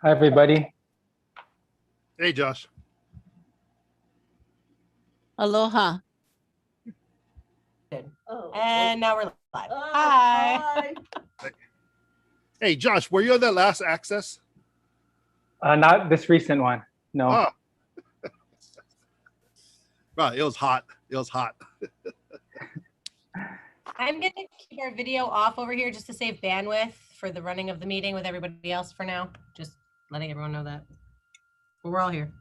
Hi, everybody. Hey, Josh. Aloha. Oh, And now we're live. oh, Hi. Hey, Josh, were you on that last access? Not this recent one. No. Ah. Right, it was hot. It was hot. I'm going to keep our video off over here just to save bandwidth for the running of the meeting with everybody else for now. Just letting everyone know that. But we're all here.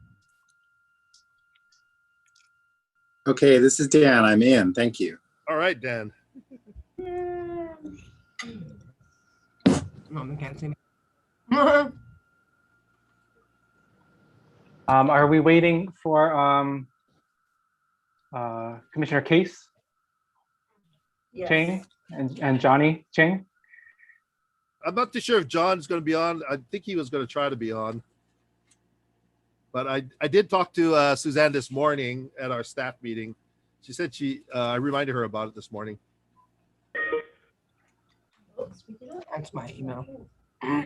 Okay, this is Dan. I'm in. Thank you. All right, Dan. Mom can't see me. Are we waiting for Commissioner Case yes. Chang and Johnny Chang? I'm not too sure if John's going to be on. I think he was going to try to be on. But I did talk to Suzanne this morning at our staff meeting. She said I reminded her about it this morning. That's my email. Oh,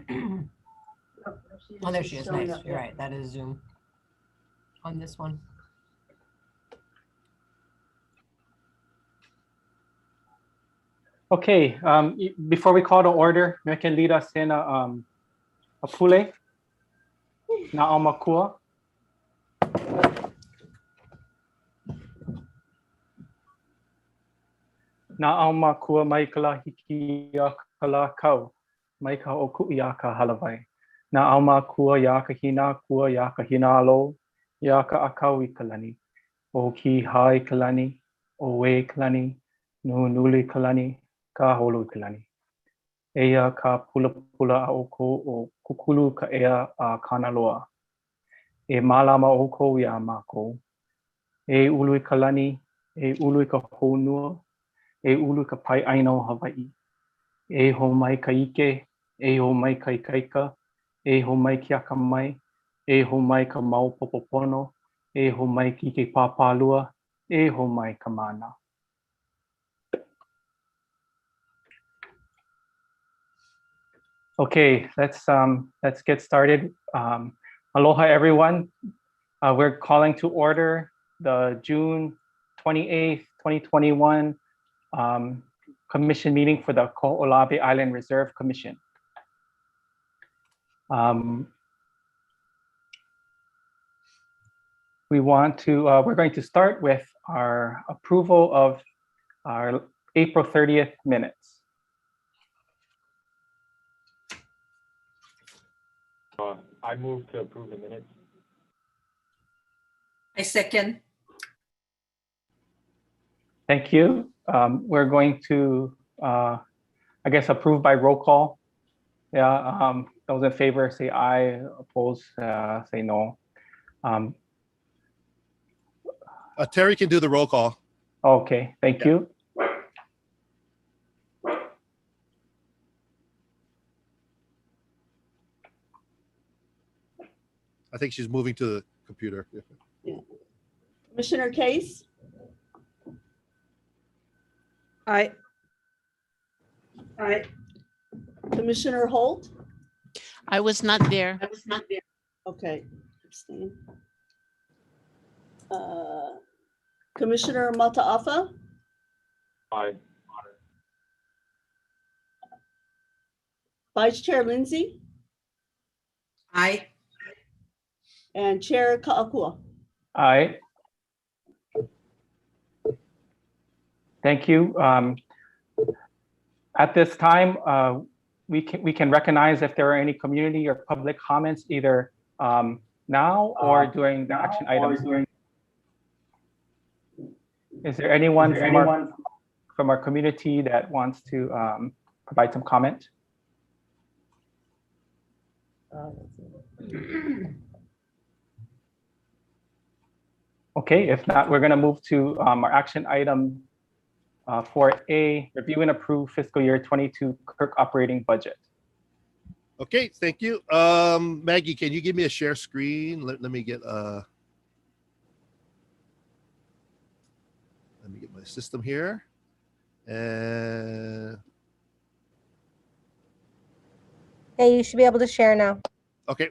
there she is. Nice. You're right. That is Zoom on this one. Okay. Before we call to order, you can lead us in a pule. Na'amakua. Na'amakua mai kalahiki a kalakau. Mai ka oku i a ka halawai. Na'amakua ya kahina kua ya kahina alo. Ya ka akau i kalani. O ki hai kalani. O we kalani. Nuli kalani. Ka holu kalani. Eia ka pula pula a oko o kukulu ka ea a kanaloa. E malama oko i a mako. E ului kalani. E ului ka honua. E ulu ka pai aino Hawaii. E ho mai ka ike, e ho mai ka ikaika, e ho mai ki aka mai, e ho mai ka mau popopono, e ho mai ki ke pāpālua, e ho mai ka mana. Okay, let's get started. Aloha, everyone. We're calling to order the June 28th, 2021 commission meeting for the Kaho'olawe Island Reserve Commission. We're going to start with our approval of our April 30th minutes. I move to approve the minutes. I second. Thank you. We're going to, I guess, approve by roll call. Yeah, those in favor say aye, opposed say no. Terry can do the roll call. Okay, thank you. I think she's moving to the computer. Yeah. Commissioner Case? Aye. Aye. Commissioner Holt? I was not there. Okay. Abstain. Commissioner Mataafa? Aye. Vice Chair Lindsay? Aye. And Chair Ka'akua? Aye. Thank you. At this time, we can recognize if there are any community or public comments either now or during the action items. Is there anyone from our community that wants to provide some comment? Okay, if not, we're going to move to our action item 4A, review and approve fiscal year 22 KIRC operating budget. Okay, thank you. Maggie, can you give me a share screen? Let me get my system here. And Hey, you should be able to share now. okay.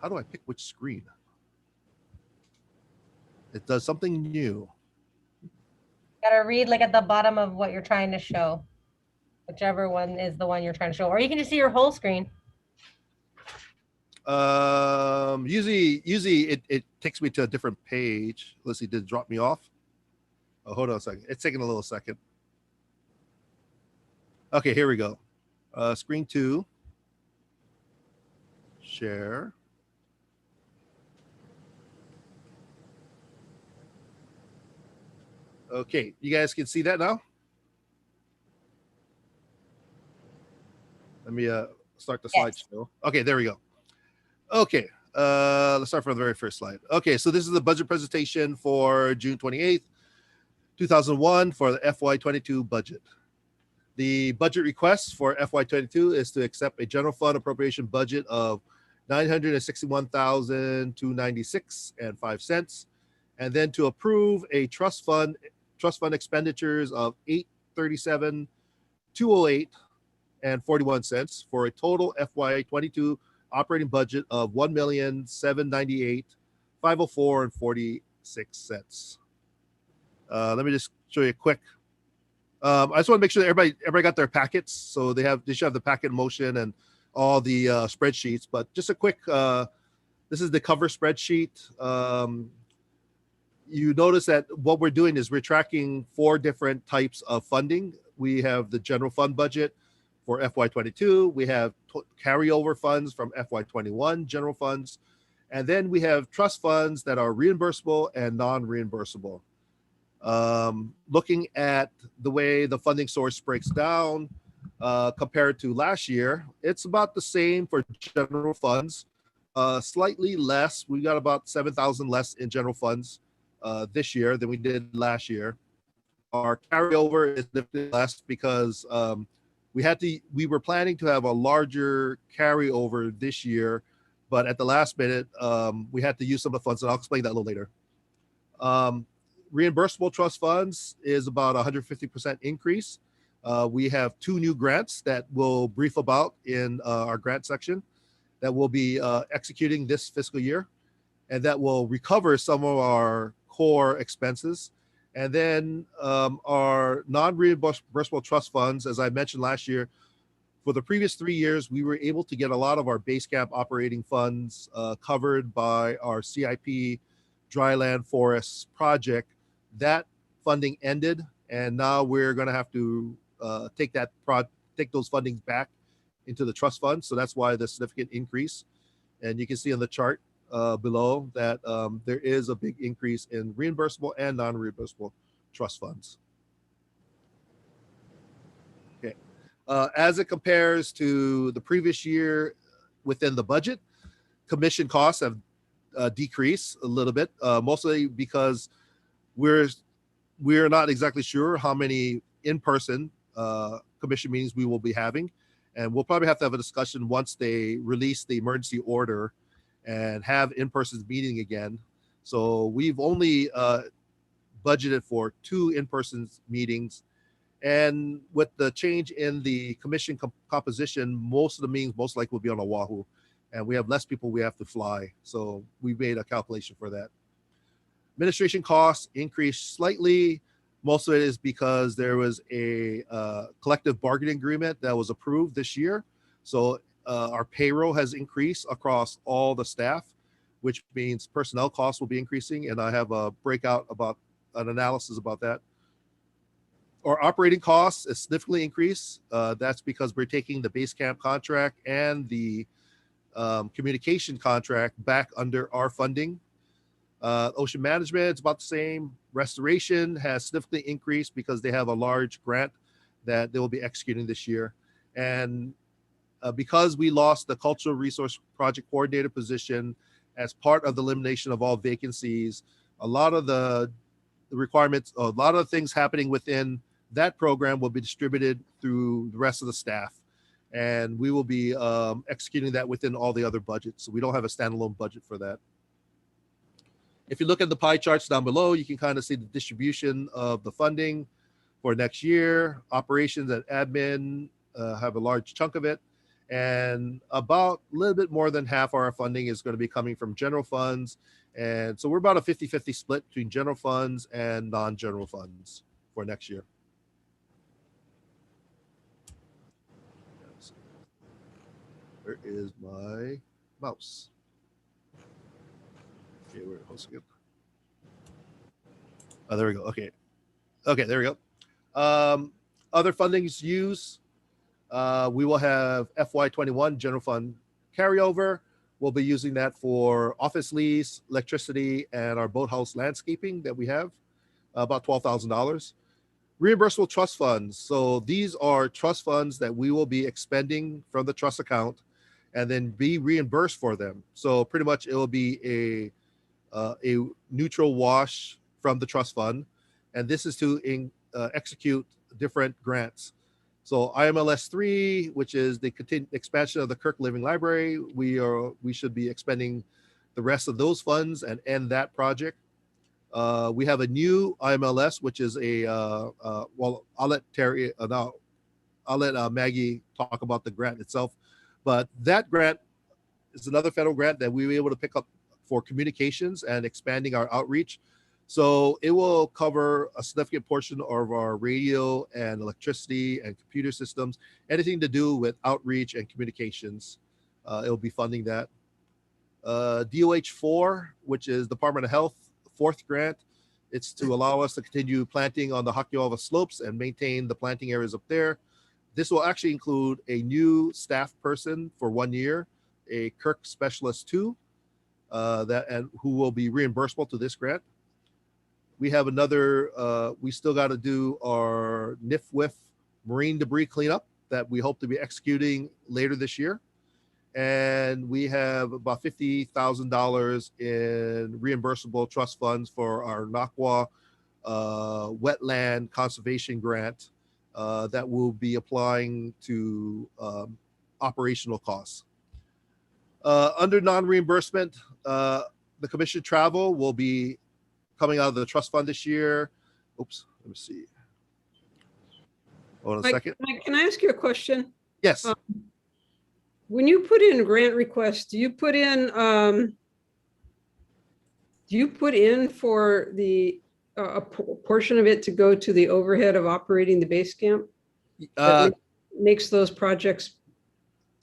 How do I pick which screen? It does something new. Gotta read like at the bottom of what you're trying to show, whichever one is the one you're trying to show, or you can just see your whole screen. Usually it takes me to a different page. Let's see, did it drop me off? Oh, hold on a second. It's taking a little second. Okay, here we go. Screen 2. Share. Okay, you guys can see that now? Let me start the slideshow. Okay, there we go. Okay, let's start from the very first slide. Okay, so this is the budget presentation for June 28th, 2001 for the FY22 budget. The budget request for FY22 is to accept a general fund appropriation budget of $961,296.05, and then to approve a trust fund expenditures of $837,208.41 for a total FY22 operating budget of $1,798,504.46. Let me just show you a quick. I just want to make sure that everybody got their packets, so they should have the packet in motion and all the spreadsheets. But just a quick. This is the cover spreadsheet. You notice that what we're doing is we're tracking 4 different types of funding. We have the general fund budget for FY22. We have carryover funds from FY21 general funds. And then we have trust funds that are reimbursable and non-reimbursable. Looking at the way the funding source breaks down compared to last year, it's about the same for general funds, slightly less. We got about 7,000 less in general funds this year than we did last year. Our carryover is less because we were planning to have a larger carryover this year, but at the last minute, we had to use some of the funds, and I'll explain that a little later. Reimbursable trust funds is about 150% increase. We have 2 new grants that we'll brief about in our grant section that we'll be executing this fiscal year, and that will recover some of our core expenses. And then our non-reimbursable trust funds, as I mentioned last year, for the previous 3 years, we were able to get a lot of our base camp operating funds covered by our CIP dryland forests project. That funding ended, and now we're going to have to take those fundings back into the trust fund. So that's why the significant increase. And you can see on the chart below that there is a big increase in reimbursable and non-reimbursable trust funds. Okay, as it compares to the previous year within the budget, commission costs have decreased a little bit, mostly because we're not exactly sure how many in-person commission meetings we will be having, and we'll probably have to have a discussion once they release the emergency order and have in-person meeting again. So we've only budgeted for 2 in-person meetings, and with the change in the commission composition, most of the meetings most likely will be on Oahu, and we have less people we have to fly. So we made a calculation for that. Administration costs increased slightly. Most of it is because there was a collective bargaining agreement that was approved this year. So our payroll has increased across all the staff, which means personnel costs will be increasing. And I have a breakout about an analysis about that. Our operating costs is significantly increased. That's because we're taking the base camp contract and the communication contract back under our funding. Ocean management, it's about the same. Restoration has significantly increased because they have a large grant that they will be executing this year. And because we lost the cultural resource project coordinator position as part of the elimination of all vacancies, a lot of the requirements, a lot of things happening within that program will be distributed through the rest of the staff. And we will be executing that within all the other budgets. So we don't have a standalone budget for that. If you look at the pie charts down below, you can kind of see the distribution of the funding for next year. Operations and admin have a large chunk of it. And about a little bit more than half our funding is going to be coming from general funds. And so we're about a 50-50 split between general funds and non-general funds for next year. Where is my mouse? Okay, we're hosting it. Oh, there we go. Okay. Okay, there we go. Other fundings used. We will have FY21 general fund carryover. We'll be using that for office lease, electricity, and our boathouse landscaping that we have, about $12,000. Reimbursable trust funds. So these are trust funds that we will be expending from the trust account and then be reimbursed for them. So pretty much it will be a neutral wash from the trust fund. And this is to execute different grants. So IMLS 3, which is the continued expansion of the KIRC Living Library, we should be expending the rest of those funds and end that project. We have a new IMLS, which is well, I'll let Terry I'll let Maggie talk about the grant itself, but that grant is another federal grant that we were able to pick up for communications and expanding our outreach. So it will cover a significant portion of our radio and electricity and computer systems, anything to do with outreach and communications. It'll be funding that. DOH 4, which is Department of Health, fourth grant. It's to allow us to continue planting on the Kaho'olawe slopes and maintain the planting areas up there. This will actually include a new staff person for 1 year, a KIRC Specialist 2, who will be reimbursable to this grant. We have another, we still got to do our NIFWIF marine debris cleanup that we hope to be executing later this year. And we have about $50,000 in reimbursable trust funds for our Nakwa wetland conservation grant that will be applying to operational costs. Under non-reimbursement, the commission travel will be coming out of the trust fund this year. Oops, let me see. Hold on a second. Mike, can I ask you a question? Yes. When you put in grant requests, do you put in for the a portion of it to go to the overhead of operating the base camp? That makes those projects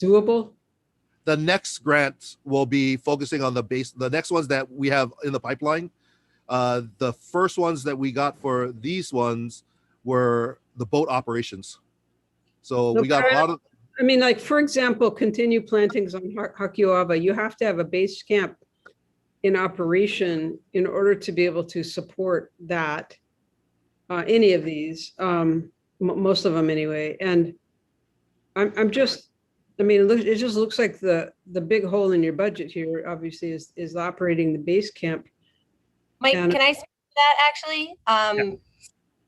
doable? The next grant will be focusing on the next ones that we have in the pipeline. The first ones that we got for these ones were the boat operations. So we got a lot of, I mean, like, for example, continue plantings on Kaho'olawe. You have to have a base camp in operation in order to be able to support that, any of these, most of them anyway. And I'm just, I mean, it just looks like the big hole in your budget here, obviously, is operating the base camp. Mike, can I speak to that actually?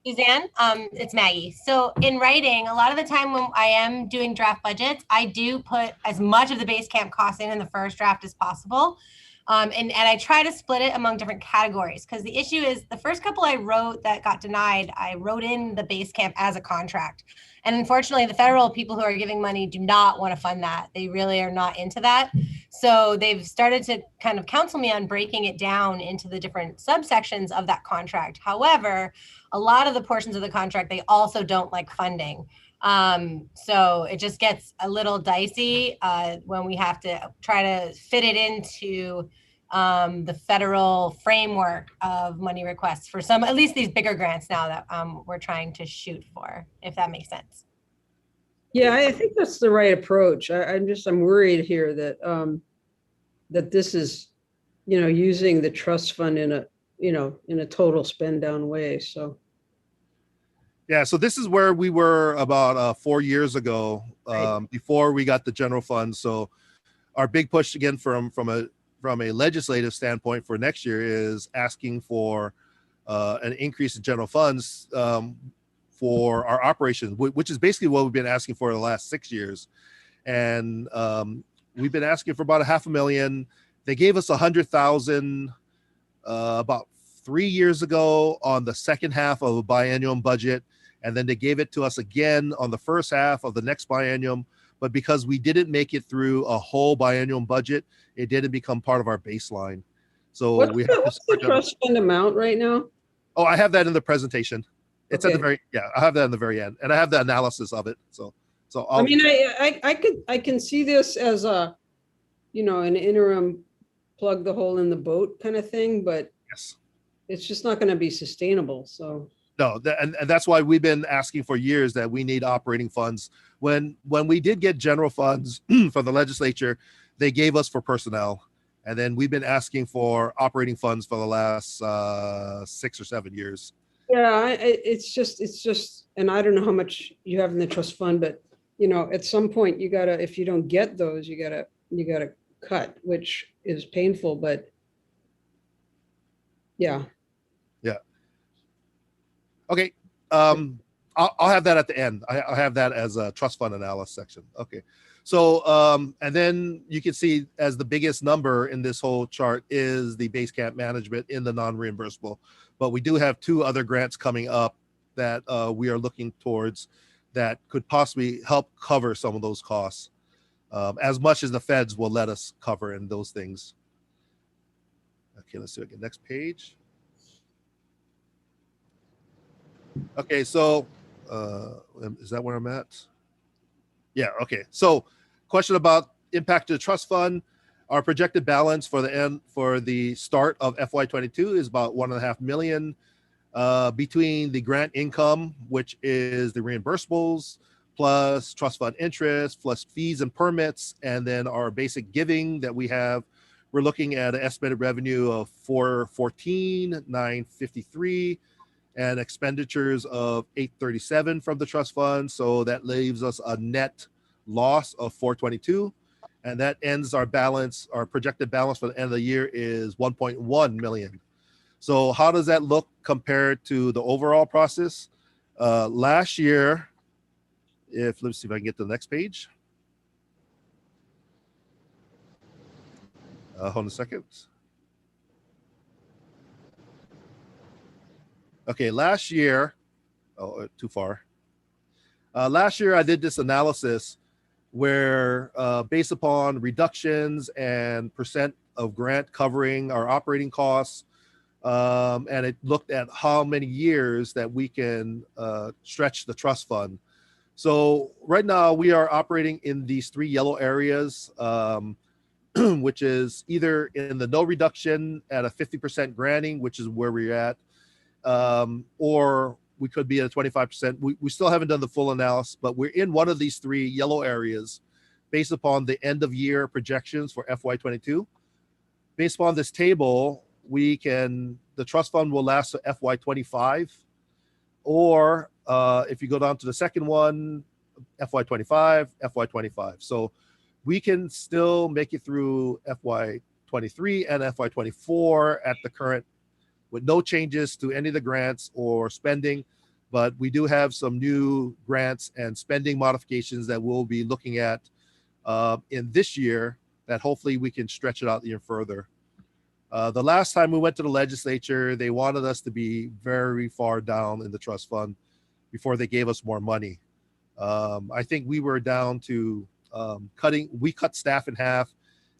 Suzanne, it's Maggie. So in writing, a lot of the time when I am doing draft budgets, I do put as much of the base camp cost in the first draft as possible. And I try to split it among different categories, because the issue is the first couple I wrote that got denied, I wrote in the base camp as a contract. And unfortunately, the federal people who are giving money do not want to fund that. They really are not into that. So they've started to kind of counsel me on breaking it down into the different subsections of that contract. However, a lot of the portions of the contract, they also don't like funding. So it just gets a little dicey when we have to try to fit it into the federal framework of money requests for some, at least these bigger grants now that we're trying to shoot for, if that makes sense. Yeah, I think that's the right approach. I'm worried here that that this is, using the trust fund in a total spend down way. So. Yeah, so this is where we were about 4 years ago, before we got the general fund. So our big push again from a legislative standpoint for next year is asking for an increase in general funds for our operations, which is basically what we've been asking for the last 6 years. And we've been asking for about $500,000. They gave us $100,000 about 3 years ago on the second half of a biennium budget. And then they gave it to us again on the first half of the next biennium. but because we didn't make it through a whole biennial budget, it didn't become part of our baseline. So What's we have to what's the start that. trust fund amount right now? Oh, I have that in the presentation. It's at the Okay. very, yeah, I have that in the very end, and I have the analysis of it. So I mean, I can see this as a, you know, an interim plug the hole in the boat kind of thing, but yes. it's just not going to be sustainable. So No, and that's why we've been asking for years that we need operating funds. When we did get general funds from the legislature, they gave us for personnel. And then we've been asking for operating funds for the last 6 or 7 years. yeah, it's just, and I don't know how much you have in the trust fund, but you know, at some point you gotta, if you don't get those, you gotta cut, which is painful, but yeah. Yeah. Okay. I'll have that at the end. I have that as a trust fund analysis section. Okay. So, and then you can see as the biggest number in this whole chart is the base camp management in the non-reimbursable, but we do have 2 other grants coming up that we are looking towards that could possibly help cover some of those costs, as much as the feds will let us cover in those things. Okay, let's do it again. Next page. Okay, so is that where I'm at? Yeah, okay. So question about impact to the trust fund. Our projected balance for the start of FY22 is about 1.5 million. Between the grant income, which is the reimbursables, plus trust fund interest, plus fees and permits, and then our basic giving that we have, we're looking at an estimated revenue of 414,953 and expenditures of 837 from the trust fund. So that leaves us a net loss of 422. And that ends our balance, our projected balance for the end of the year is 1.1 million. So how does that look compared to the overall process? Last year, let's see if I can get to the next page. Hold on a second. Okay, last year, too far. Last year I did this analysis where based upon reductions and percent of grant covering our operating costs, and it looked at how many years that we can stretch the trust fund. So right now we are operating in these 3 yellow areas, which is either in the no reduction at a 50% granting, which is where we're at, or we could be at a 25%. We still haven't done the full analysis, but we're in one of these 3 yellow areas based upon the end of year projections for FY22. Based upon this table, the trust fund will last to FY25, or if you go down to the second one, FY25, FY25. So we can still make it through FY23 and FY24 at the current, with no changes to any of the grants or spending, but we do have some new grants and spending modifications that we'll be looking at in this year that hopefully we can stretch it out even further. The last time we went to the legislature, they wanted us to be very far down in the trust fund before they gave us more money. I think we were down to we cut staff in half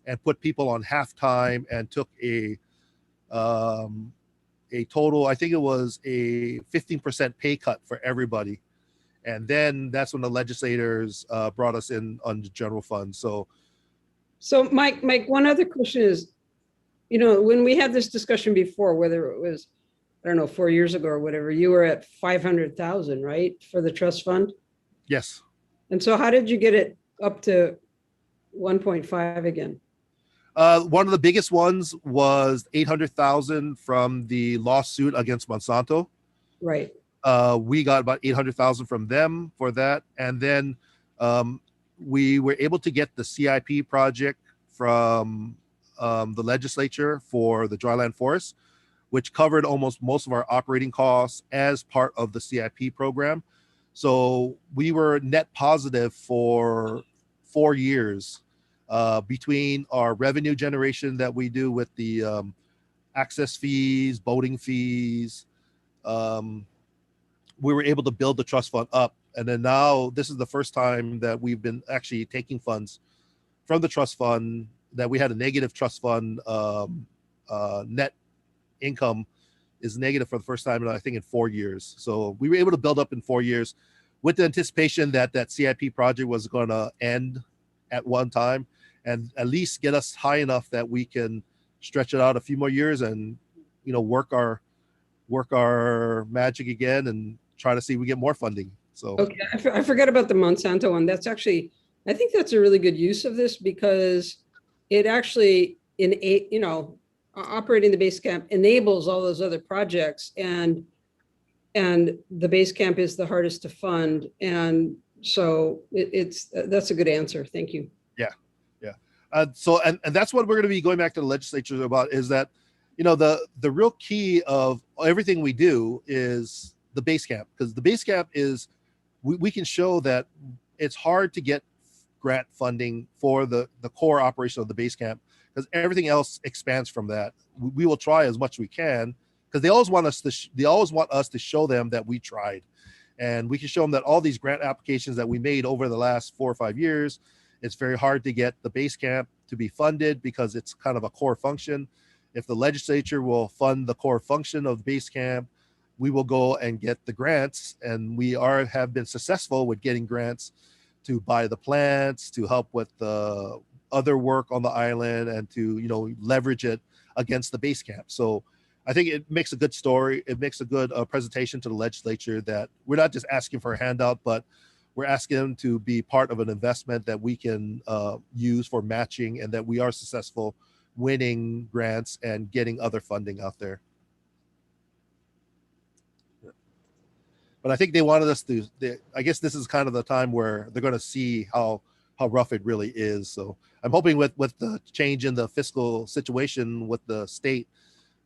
and put people on half time and took a total, I think it was a 15% pay cut for everybody. And then that's when the legislators brought us in on the general fund. So Mike, one other question is, you know, when we had this discussion before, whether it was, I don't know, 4 years ago or whatever, you were at 500,000, right, for the trust fund? yes. And so how did you get it up to 1.5 again? One of the biggest ones was 800,000 from the lawsuit against Monsanto. Right. We got about 800,000 from them for that. And then we were able to get the CIP project from the legislature for the dryland forest, which covered almost most of our operating costs as part of the CIP program. So we were net positive for 4 years between our revenue generation that we do with the access fees, boating fees. We were able to build the trust fund up And then now this is the first time that we've been actually taking funds from the trust fund, that we had a negative trust fund net income is negative for the first time, I think, in 4 years. So we were able to build up in 4 years with the anticipation that that CIP project was going to end at one time, and at least get us high enough that we can stretch it out a few more years and, you know, work our magic again and try to see if we get more funding. So Okay, I forgot about the Monsanto one. That's actually, I think that's a really good use of this, because it actually, you know, operating the base camp enables all those other projects, and the base camp is the hardest to fund. And so that's a good answer. Thank you. So that's what we're going to be going back to the legislature about, is that, you know, the real key of everything we do is the base camp, because the base camp is, we can show that it's hard to get grant funding for the core operation of the base camp, because everything else expands from that. We will try as much as we can, because they always want us to show them that we tried, and we can show them that all these grant applications that we made over the last 4 or 5 years, it's very hard to get the base camp to be funded because it's kind of a core function. If the legislature will fund the core function of the base camp, we will go and get the grants, and we have been successful with getting grants to buy the plants, to help with the other work on the island, and to, you know, leverage it against the base camp. So I think it makes a good story. It makes a good presentation to the legislature that we're not just asking for a handout, but we're asking them to be part of an investment that we can use for matching, and that we are successful winning grants and getting other funding out there. But I think they wanted us to, I guess this is kind of the time where they're going to see how rough it really is. So I'm hoping with the change in the fiscal situation with the state,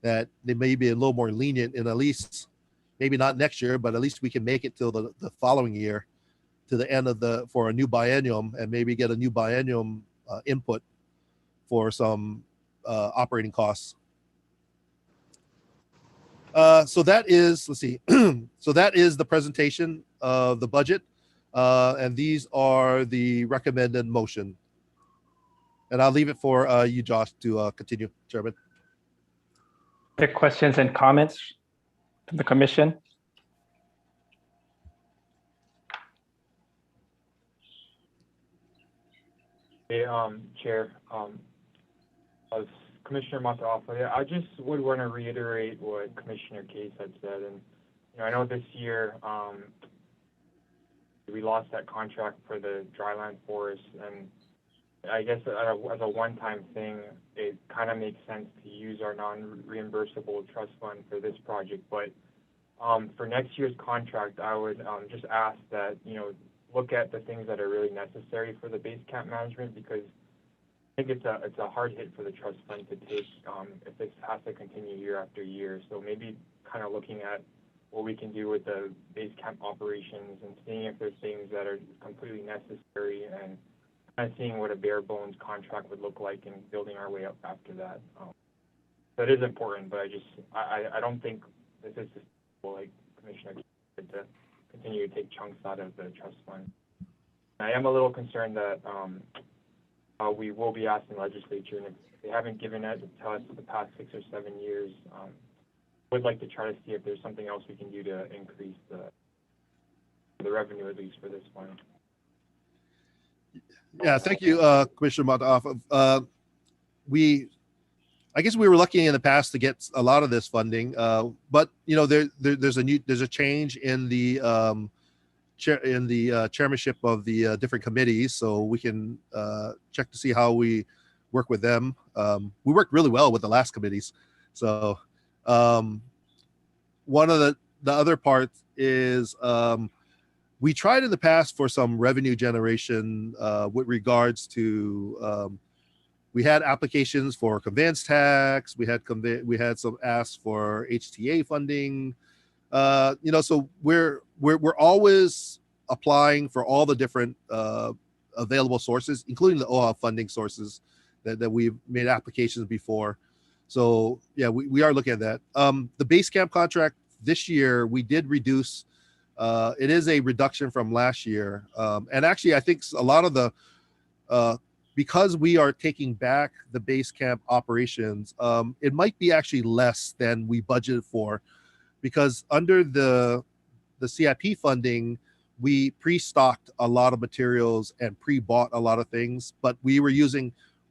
that they may be a little more lenient, and at least, maybe not next year, but at least we can make it till the following year, to the end of for a new biennium, and maybe get a new biennium input for some operating costs. So that is, let's see. So that is the presentation of the budget. And these are the recommended motion. And I'll leave it for you, Josh, to continue, Chairman. The questions and comments from the commission? Hey, Chair, as Commissioner Mataafa, I just would want to reiterate what Commissioner Case had said. And, you know, I know this year we lost that contract for the dryland forest, and I guess as a one-time thing, it kind of makes sense to use our non-reimbursable trust fund for this project. But for next year's contract, I would just ask that, you know, look at the things that are really necessary for the base camp management, because I think it's a hard hit for the trust fund to take if this has to continue year after year. So maybe kind of looking at what we can do with the base camp operations and seeing if there's things that are completely necessary, and kind of seeing what a bare bones contract would look like and building our way up after that. That is important, but I don't think this is sustainable, like Commissioner said, to continue to take chunks out of the trust fund. I am a little concerned that we will be asking the legislature, and if they haven't given it to us for the past 6 or 7 years, would like to try to see if there's something else we can do to increase the revenue, at least for this fund. Yeah, thank you, Commissioner Mataafa. I guess we were lucky in the past to get a lot of this funding, but you know, there's a change in the chairmanship of the different committees, so we can check to see how we work with them. We worked really well with the last committees. So one of the other parts is we tried in the past for some revenue generation with regards to we had applications for conveyance tax. We had some asks for HTA funding. You know, so we're always applying for all the different available sources, including the OHA funding sources that we've made applications before. So yeah, we are looking at that. The base camp contract this year, we did reduce It is a reduction from last year. And actually, I think a lot of the, because we are taking back the base camp operations, it might be actually less than we budgeted for, because under the CIP funding, we pre-stocked a lot of materials and pre-bought a lot of things, but we're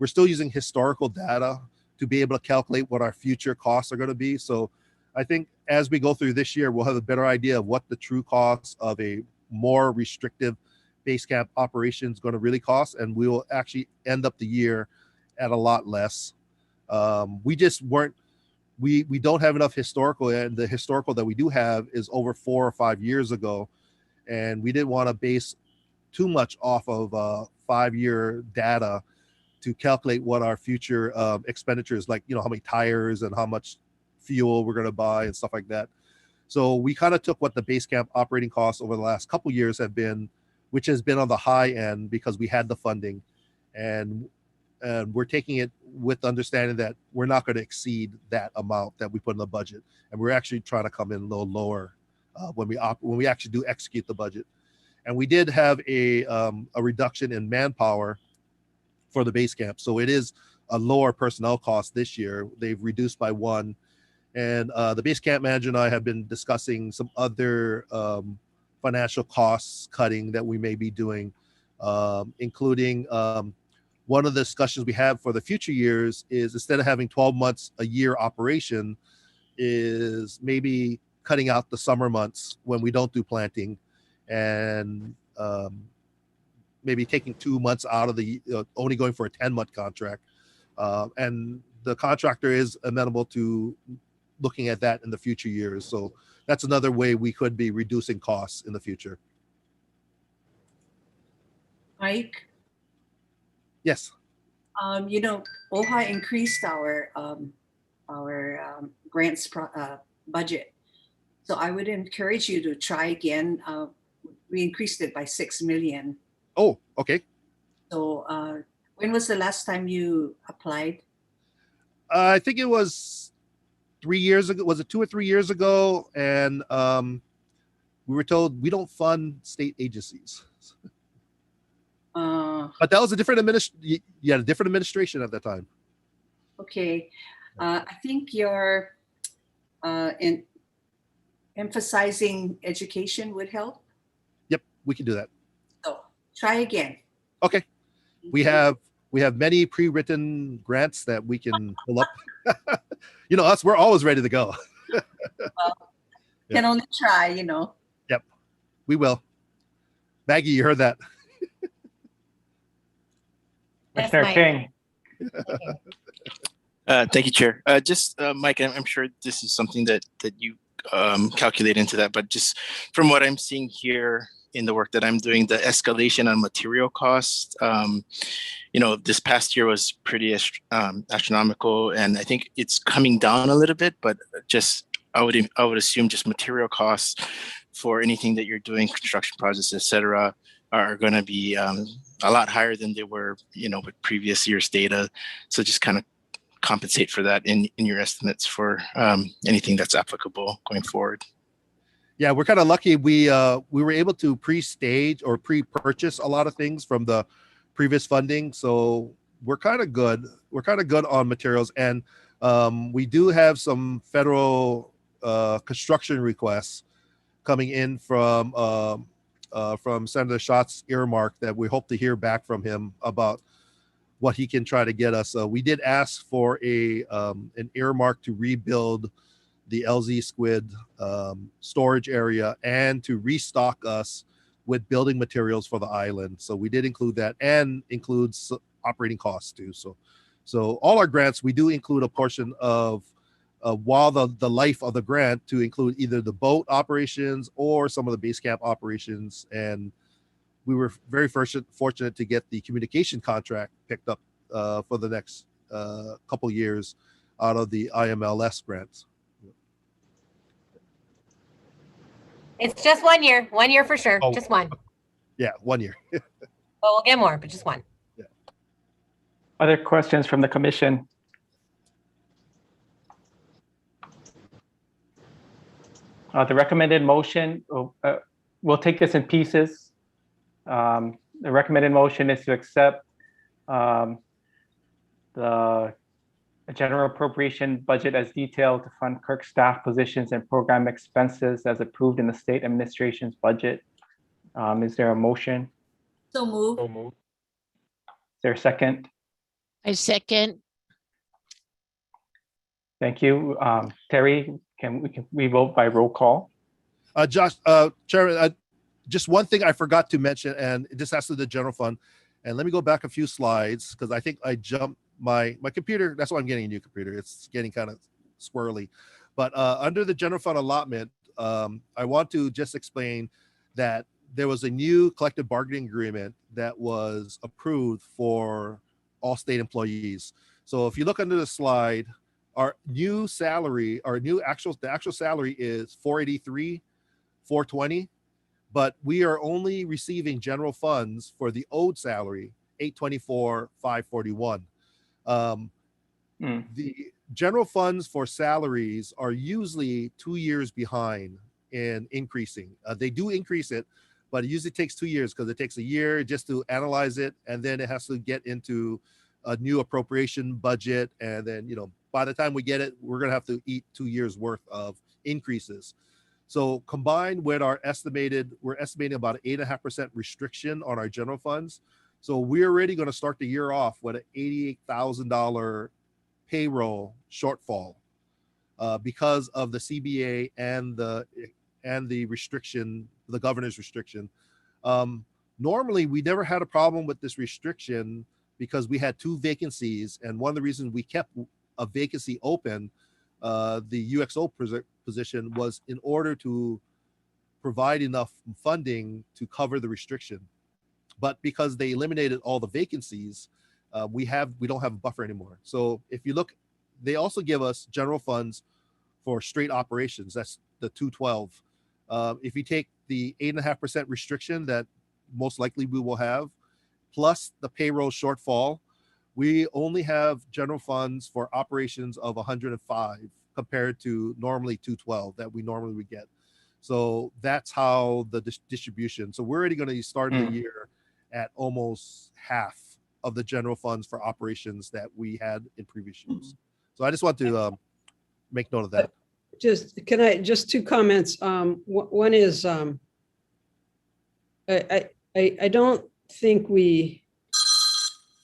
still using historical data to be able to calculate what our future costs are going to be. So I think as we go through this year, we'll have a better idea of what the true costs of a more restrictive base camp operation is going to really cost, and we will actually end up the year at a lot less. We just weren't, we don't have enough historical, and the historical that we do have is over 4 or 5 years ago, and we didn't want to base too much off of 5-year data to calculate what our future expenditures, like, you know, how many tires and how much fuel we're going to buy and stuff like that. So we kind of took what the base camp operating costs over the last couple years have been, which has been on the high end because we had the funding, and we're taking it with understanding that we're not going to exceed that amount that we put in the budget, and we're actually trying to come in a little lower when we actually do execute the budget. And we did have a reduction in manpower for the base camp, so it is a lower personnel cost this year. They've reduced by 1, and the base camp manager and I have been discussing some other financial costs cutting that we may be doing, including one of the discussions we have for the future years is, instead of having 12 months a year operation, is maybe cutting out the summer months when we don't do planting, and maybe taking 2 months out of the, only going for a 10-month contract. And the contractor is amenable to looking at that in the future years. So that's another way we could be reducing costs in the future. Mike, Yes. you know, OHA increased our grants budget. So I would encourage you to try again. We increased it by 6 million. Oh, okay. So when was the last time you applied? I think it was 3 years ago. Was it 2 or 3 years ago? And we were told we don't fund state agencies. But that was a different different administration at that time. Okay. I think you're emphasizing education would help. Yep, we can do that. So try again. Okay. We have many pre-written grants that we can pull up. You know, us, we're always ready to go. Well, can only try, you know. Yep, we will. Maggie, you heard that. Yes, Commissioner Mike. King. Thank you, Chair. Mike, I'm sure this is something that you calculate into that, but just from what I'm seeing here in the work that I'm doing, the escalation on material costs, you know, this past year was pretty astronomical, and I think it's coming down a little bit, but just I would assume just material costs for anything that you're doing, construction projects, et cetera, are going to be a lot higher than they were, you know, with previous year's data. So just kind of compensate for that in your estimates for anything that's applicable going forward. Yeah, we're kind of lucky. We were able to pre-stage or pre-purchase a lot of things from the previous funding, so we're kind of good. We're kind of good on materials, and we do have some federal construction requests coming in from Senator Schott's earmark that we hope to hear back from him about what he can try to get us. We did ask for an earmark to rebuild the LZ Squid storage area and to restock us with building materials for the island. So we did include that, and includes operating costs too. So all our grants, we do include a portion of while the life of the grant, to include either the boat operations or some of the base camp operations. And we were very fortunate to get the communication contract picked up for the next couple years out of the IMLS grants. It's just 1 year. 1 year for sure. Oh. Just one. Yeah, 1 year. Well, we'll get more, but just one. Other questions from the commission? The recommended motion we'll take this in pieces. The recommended motion is to accept the general appropriation budget as detailed to fund KIRC staff positions and program expenses as approved in the state administration's budget. Is there a motion? So move. So moved. Is there a second? I second. Thank you. Terry, can we vote by roll call? Josh, Chairman, just one thing I forgot to mention, and this has to do with the general fund. And let me go back a few slides because I think I jumped my computer. That's why I'm getting a new computer. It's getting kind of squirrely. But under the general fund allotment, I want to just explain that there was a new collective bargaining agreement that was approved for all state employees. So if you look under the slide, our new salary, the actual salary is $483,420, but we are only receiving general funds for the owed salary, $824,541. The general funds for salaries are usually 2 years behind in increasing. They do increase it, but it usually takes 2 years because it takes a year just to analyze it, and then it has to get into a new appropriation budget, and then by the time we get it, we're going to have to eat 2 years worth of increases. So combined with we're estimating about an 8.5% restriction on our general funds. So we're already going to start the year off with an $88,000 payroll shortfall because of the CBA and the restriction, the governor's restriction. Normally, we never had a problem with this restriction because we had 2 vacancies, and one of the reasons we kept a vacancy open, the UXO position, was in order to provide enough funding to cover the restriction. But because they eliminated all the vacancies, we don't have a buffer anymore. So if you look, they also give us general funds for straight operations. That's the 212. If you take the 8.5% restriction that most likely we will have, plus the payroll shortfall, we only have general funds for operations of 105 compared to normally 212 that we normally would get. So that's how the distribution. So we're already going to start the year at almost half of the general funds for operations that we had in previous years. So I just want to make note of that. Just 2 comments. One is I don't think we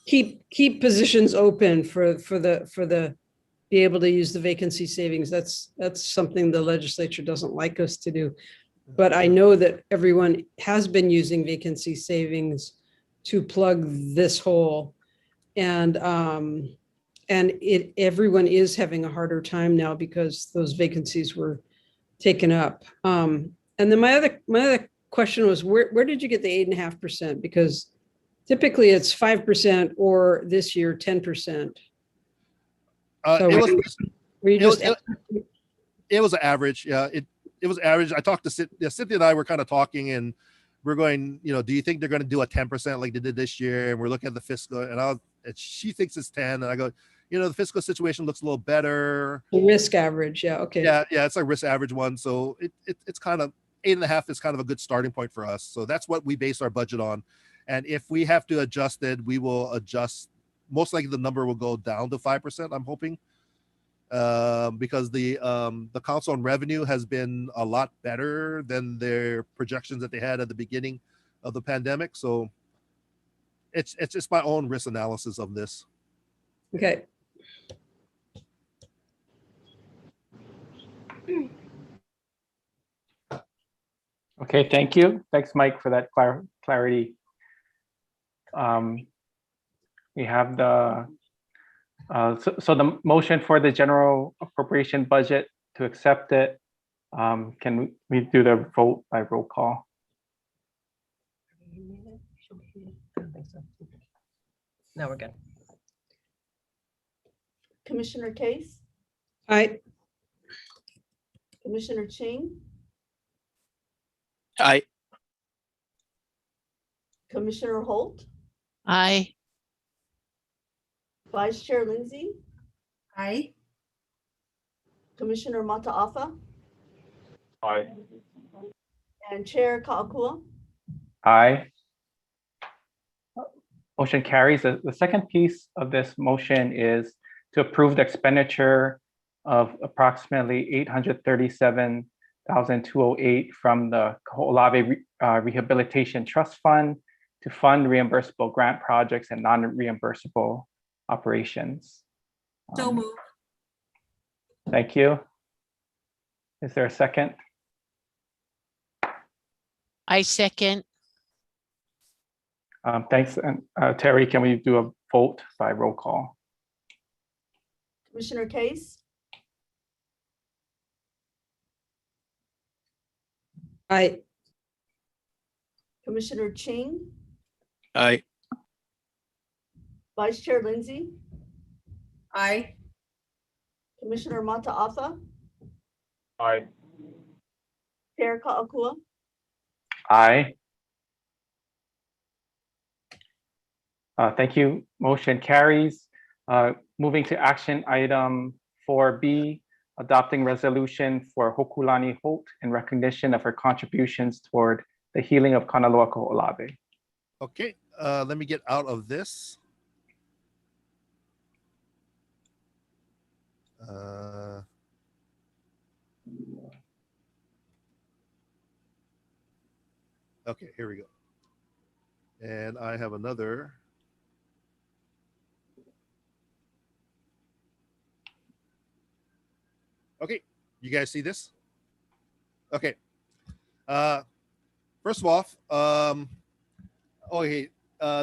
keep positions open for the be able to use the vacancy savings. That's something the legislature doesn't like us to do. But I know that everyone has been using vacancy savings to plug this hole, and everyone is having a harder time now because those vacancies were taken up. And then my other question was, where did you get the 8.5%? Because typically it's 5% or this year 10%. So it was an average. Yeah, it was average. I talked to Cynthia and I were kind of talking, and we're going, do you think they're going to do a 10% like they did this year? And we're looking at the fiscal, and she thinks it's 10, and I go, the fiscal situation looks a little better. The risk average, yeah, okay. Yeah, it's a risk average one. So it's kind of 8.5 is kind of a good starting point for us. So that's what we base our budget on. And if we have to adjust it, we will adjust. Most likely the number will go down to 5%, I'm hoping, because the Council on Revenue has been a lot better than their projections that they had at the beginning of the pandemic. So it's just my own risk analysis of this. Okay. Okay, thank you. Thanks, Mike, for that clarity. We have the so the motion for the general appropriation budget to accept it. Can we do the vote by roll call? No, we're good. Commissioner Case, Aye. Commissioner Ching, Aye. Commissioner Holt, Aye. Vice Chair Lindsay, Aye. Commissioner Mataafa, Aye. And Chair Kalakua. Aye. Motion carries. The second piece of this motion is to approve the expenditure of approximately $837,208 from the Kaho'olawe Rehabilitation Trust Fund to fund reimbursable grant projects and non-reimbursable operations. So move. Thank you. Is there a second? I second. Thanks. And Terry, can we do a vote by roll call? Commissioner Case, Aye. Commissioner Ching, Aye. Vice Chair Lindsay, Aye. Commissioner Mataafa, Aye. Chair Kalakua. Aye. Thank you. Motion carries. Moving to action item 4B, adopting resolution for Hokulani Holt in recognition of her contributions toward the healing of Kanaloa Kaho'olawe. Okay, let me get out of this. Okay, here we go. And I have another. Okay, you guys see this? Okay. First of all,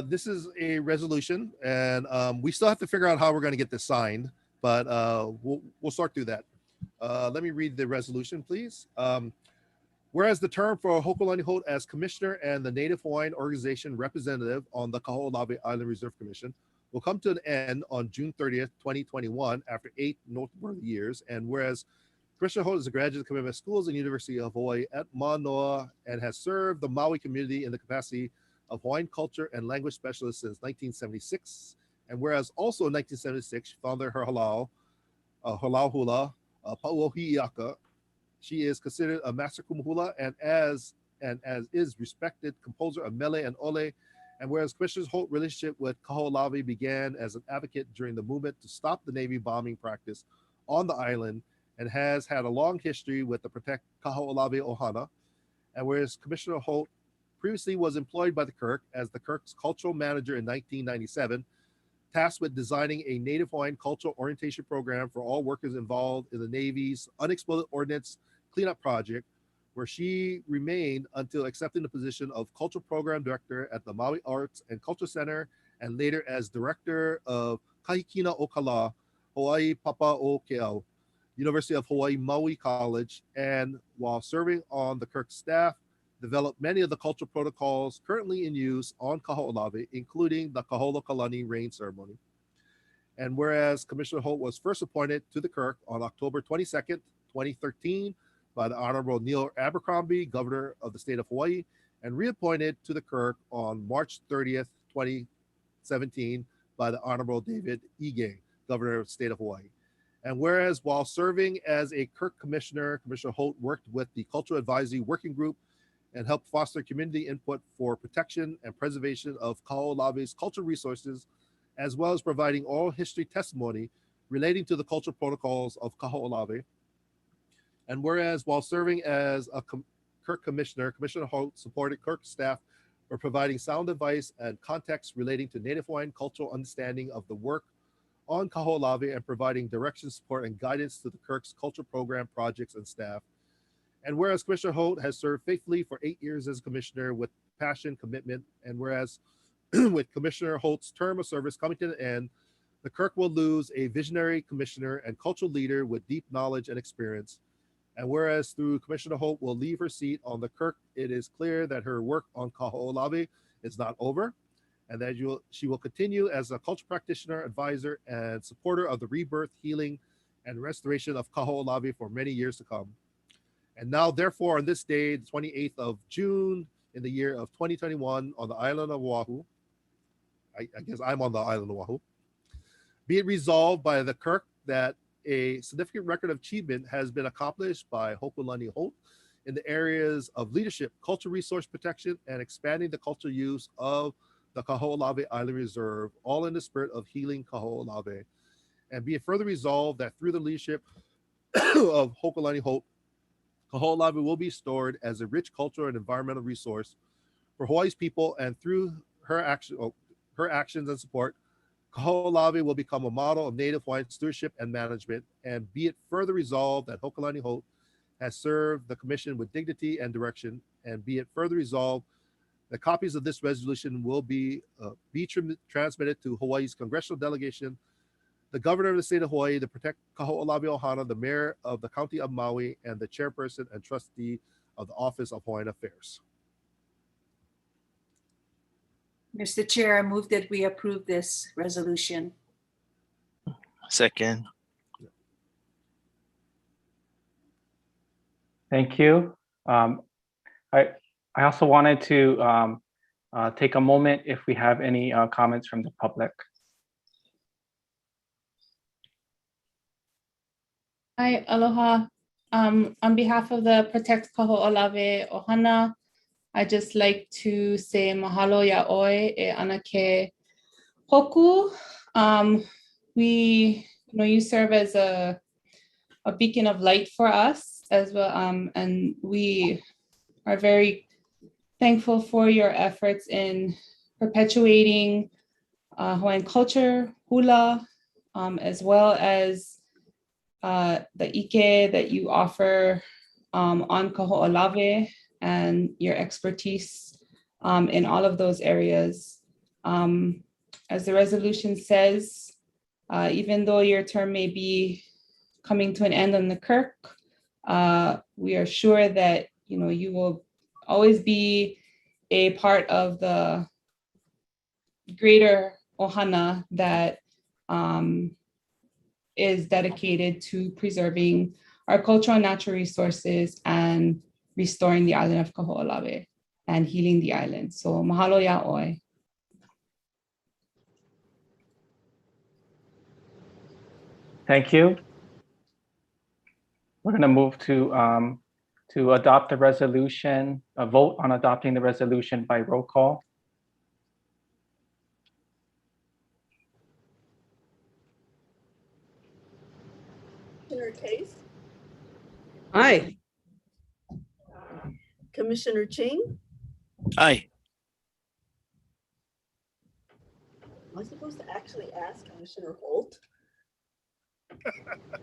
this is a resolution, and we still have to figure out how we're going to get this signed, but we'll sort through that. Let me read the resolution, please. Whereas the term for Hokulani Holt as commissioner and the Native Hawaiian organization representative on the Kaho'olawe Island Reserve Commission will come to an end on June 30th, 2021, after 8 noteworthy years. And whereas Commissioner Holt is a graduate of Kamehameha Schools and University of Hawaii at Manoa and has served the Maui community in the capacity of Hawaiian culture and language specialist since 1976. And whereas also in 1976, she founded her halau hula, Pauohi'iaka. She is considered a master kumuhula and as is respected composer of mele and ole. And whereas Commissioner Holt's relationship with Kaho'olawe began as an advocate during the movement to stop the Navy bombing practice on the island, and has had a long history with the Protect Kaho'olawe Ohana. And whereas Commissioner Holt previously was employed by the KIRC as the KIRC's cultural manager in 1997, tasked with designing a Native Hawaiian cultural orientation program for all workers involved in the Navy's unexploded ordnance cleanup project, where she remained until accepting the position of cultural program director at the Maui Arts and Culture Center, and later as director of Kahikina Okala, Hawaii Papa o Ke'au, University of Hawaii Maui College, and while serving on the KIRC staff, developed many of the cultural protocols currently in use on Kaho'olawe, including the Kaholokalani rain ceremony. And whereas Commissioner Holt was first appointed to the KIRC on October 22nd, 2013, by the Honorable Neil Abercrombie, Governor of the State of Hawaii, and reappointed to the KIRC on March 30th, 2017, by the Honorable David Ige, Governor of the State of Hawaii. And whereas while serving as a KIRC commissioner, Commissioner Holt worked with the Cultural Advisory Working Group and helped foster community input for protection and preservation of Kaho'olawe's cultural resources, as well as providing oral history testimony relating to the cultural protocols of Kaho'olawe. And whereas while serving as a KIRC commissioner, Commissioner Holt supported KIRC staff for providing sound advice and context relating to Native Hawaiian cultural understanding of the work on Kaho'olawe and providing direction, support, and guidance to the KIRC's culture program projects and staff. And whereas Commissioner Holt has served faithfully for 8 years as commissioner with passion, commitment, and whereas with Commissioner Holt's term of service coming to an end, the KIRC will lose a visionary commissioner and cultural leader with deep knowledge and experience. And whereas through Commissioner Holt will leave her seat on the KIRC, it is clear that her work on Kaho'olawe is not over, and that she will continue as a culture practitioner, advisor, and supporter of the rebirth, healing, and restoration of Kaho'olawe for many years to come. And now, therefore, on this day, the 28th of June in the year of 2021, on the island of Oahu, I guess I'm on the island of Oahu, be it resolved by the KIRC that a significant record of achievement has been accomplished by Hokulani Holt in the areas of leadership, cultural resource protection, and expanding the cultural use of the Kaho'olawe Island Reserve, all in the spirit of healing Kaho'olawe. And be it further resolved that through the leadership of Ho'okalani Hope, Kaho'olawe will be stored as a rich cultural and environmental resource for Hawaii's people, and through her actions and support, Kaho'olawe will become a model of Native Hawaiian stewardship and management. And be it further resolved that Ho'okalani Hope has served the Commission with dignity and direction. And be it further resolved that copies of this resolution will be transmitted to Hawaii's congressional delegation, the governor of the state of Hawaii, the Protect Kaho'olawe Ohana, the mayor of the county of Maui, and the chairperson and trustee of the Office of Hawaiian Affairs. Mr. Chair, I move that we approve this resolution. Second. Thank you. I also wanted to take a moment if we have any comments from the public. Hi, aloha. On behalf of the Protect Kaho'olawe Ohana, I just like to say mahalo ya'oi e anake hoku. You serve as a beacon of light for us as well, and we are very thankful for your efforts in perpetuating Hawaiian culture, hula, as well as the ike that you offer on Kaho'olawe and your expertise in all of those areas. As the resolution says, even though your term may be coming to an end on the KIRC, we are sure that you will always be a part of the greater ohana that is dedicated to preserving our cultural and natural resources and restoring the island of Kaho'olawe and healing the island. So mahalo ya'oi. Thank you. We're going to move to adopt the resolution, a vote on adopting the resolution by roll call. Commissioner Case, Aye. Commissioner Ching, Aye. am I supposed to actually ask Commissioner Holt?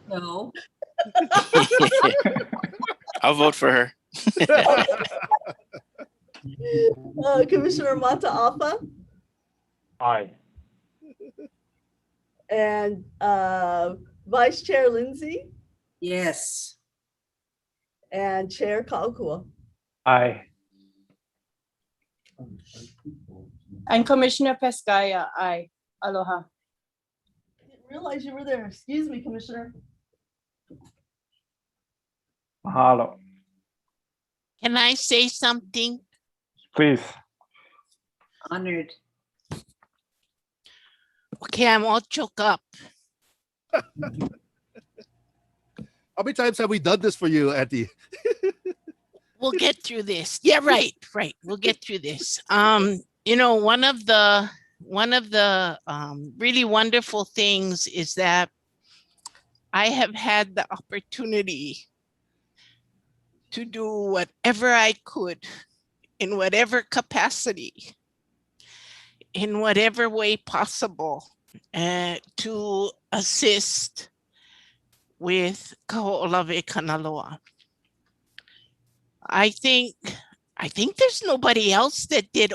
No. I'll vote for her. Commissioner Mata'afa Aye. and Vice Chair Lindsay Yes. and Chair Kaho'olawe. Aye. And Commissioner Pescaya, aye. Aloha. I didn't realize you were there. Excuse me, Commissioner. Mahalo. Can I say something? Please. Honored. Okay, I'm all choked up. How many times have we done this for you, Auntie? We'll get through this. Yeah, right. We'll get through this. One of the really wonderful things is that I have had the opportunity to do whatever I could in whatever capacity, in whatever way possible, to assist with Kaho'olawe Kanaloa. I think there's nobody else that did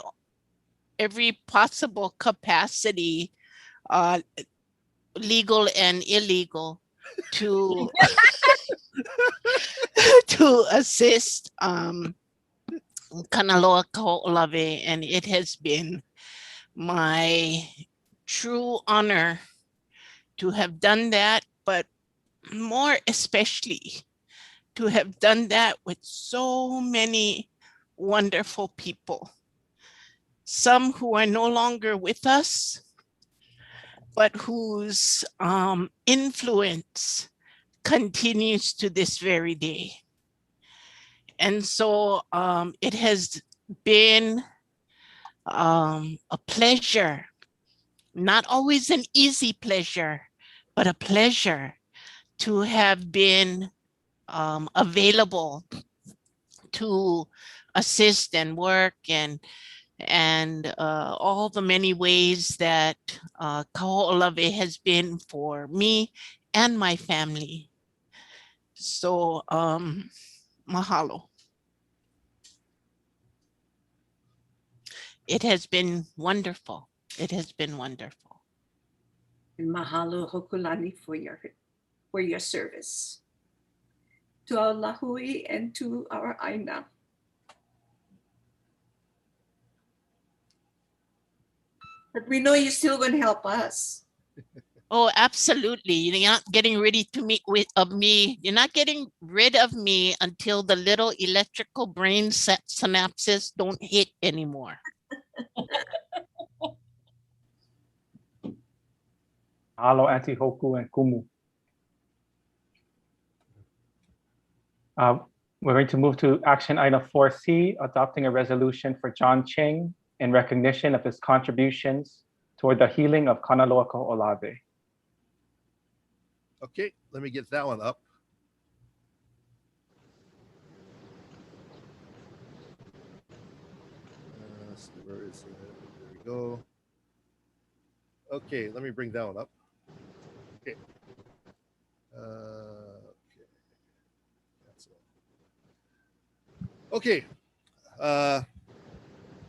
every possible capacity, legal and illegal, to to assist Kanaloa Kaho'olawe, and it has been my true honor to have done that, but more especially to have done that with so many wonderful people, some who are no longer with us, but whose influence continues to this very day. And so it has been a pleasure, not always an easy pleasure, but a pleasure to have been available to assist and work and all the many ways that Kaho'olawe has been for me and my family. So mahalo. It has been wonderful. It has been wonderful. And mahalo hokulani for your service to our lahui and to our aina. But we know you're still going to help us. Oh, absolutely. You're not getting rid of me. You're not getting rid of me until the little electrical brain synapses don't hit anymore. Alo, Auntie Hoku and Kumu. We're going to move to action item 4C, adopting a resolution for John Ching in recognition of his contributions toward the healing of Kanaloa Kaho'olawe. Okay, let me get that one up. Let's see, where is it? There we go. Okay, let me bring that one up. Okay. Okay. That's all. Okay.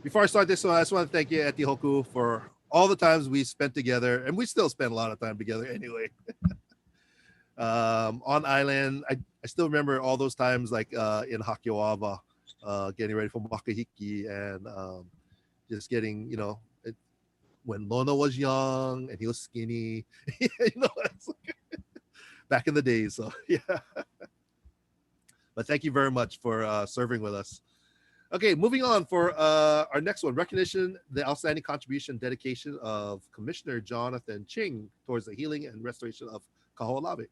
Before I start this one, I just want to thank you, Eti Hoku, for all the times we spent together, and we still spend a lot of time together anyway. On island, I still remember all those times, like in Hakiawava, getting ready for Makahiki, and just getting, when Lona was young and he was skinny, it's like back in the days. So yeah. But thank you very much for serving with us. Okay, moving on for our next one, recognition, the outstanding contribution, dedication of Commissioner Jonathan Ching towards the healing and restoration of Kaho'olawe.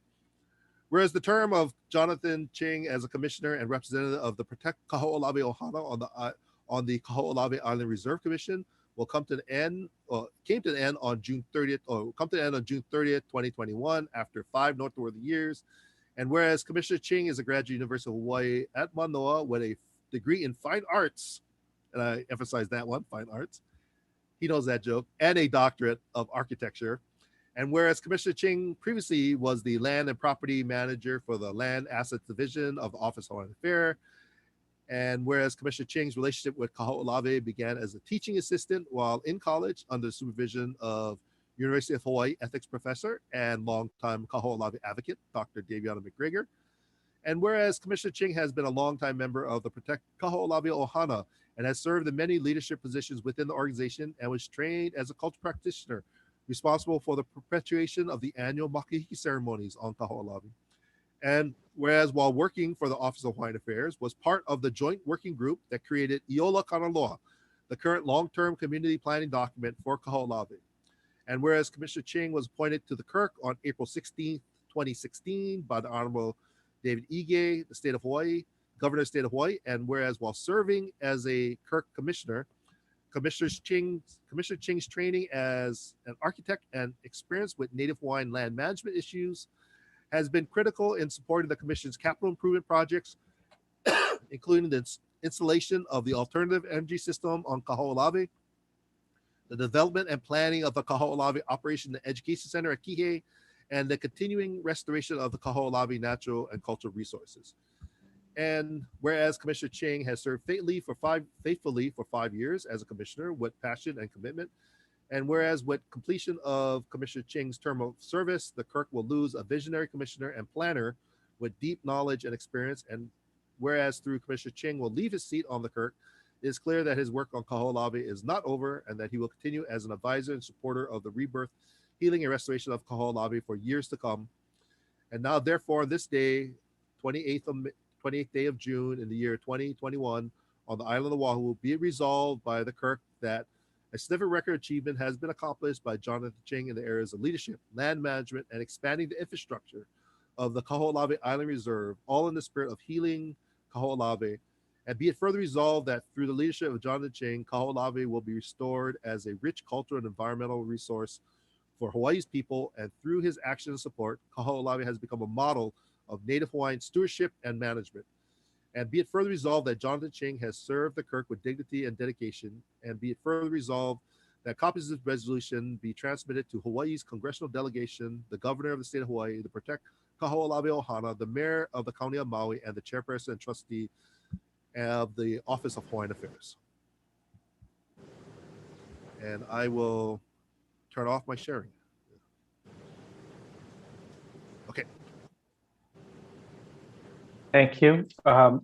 Whereas the term of Jonathan Ching as a commissioner and representative of the Protect Kaho'olawe Ohana on the Kaho'olawe Island Reserve Commission will come to an end, came to an end on June 30th, 2021, after 5 noteworthy years. And whereas Commissioner Ching is a graduate University of Hawaii at Manoa with a degree in fine arts, and I emphasize that one, fine arts. He knows that joke, and a doctorate of architecture. And whereas Commissioner Ching previously was the land and property manager for the Land Assets Division of the Office of Hawaiian Affairs, and whereas Commissioner Ching's relationship with Kaho'olawe began as a teaching assistant while in college under the supervision of University of Hawaii ethics professor and longtime Kaho'olawe advocate, Dr. Daviana McGregor. And whereas Commissioner Ching has been a longtime member of the Protect Kaho'olawe Ohana and has served in many leadership positions within the organization and was trained as a culture practitioner responsible for the perpetuation of the annual Makahiki ceremonies on Kaho'olawe. And whereas while working for the Office of Hawaiian Affairs, was part of the joint working group that created Iola Kanaloa, the current long-term community planning document for Kaho'olawe. And whereas Commissioner Ching was appointed to the KIRC on April 16, 2016 by the Honorable David Ige, the state of Hawaii, Governor of the state of Hawaii, and whereas while serving as a KIRC commissioner, Commissioner Ching's training as an architect and experience with Native Hawaiian land management issues has been critical in supporting the Commission's capital improvement projects, including the installation of the alternative energy system on Kaho'olawe, the development and planning of the Kaho'olawe Operation and Education Center at Kihei, and the continuing restoration of the Kaho'olawe natural and cultural resources. And whereas Commissioner Ching has served faithfully for 5 years as a commissioner with passion and commitment, and whereas with completion of Commissioner Ching's term of service, the KIRC will lose a visionary commissioner and planner with deep knowledge and experience, and whereas through Commissioner Ching will leave his seat on the KIRC, it is clear that his work on Kaho'olawe is not over and that he will continue as an advisor and supporter of the rebirth, healing, and restoration of Kaho'olawe for years to come. And now, therefore, this day, 28th day of June in the year 2021, on the island of Oahu, be it resolved by the KIRC that a significant record achievement has been accomplished by Jonathan Ching in the areas of leadership, land management, and expanding the infrastructure of the Kaho'olawe Island Reserve, all in the spirit of healing Kaho'olawe, and be it further resolved that through the leadership of Jonathan Ching, Kaho'olawe will be restored as a rich cultural and environmental resource for Hawaii's people, and through his action and support, Kaho'olawe has become a model of Native Hawaiian stewardship and management. And be it further resolved that Jonathan Ching has served the KIRC with dignity and dedication, and be it further resolved that copies of this resolution be transmitted to Hawaii's congressional delegation, the governor of the state of Hawaii, the Protect Kaho'olawe Ohana, the mayor of the county of Maui, and the chairperson and trustee of the Office of Hawaiian Affairs. And I will turn off my sharing. Okay. Thank you. We're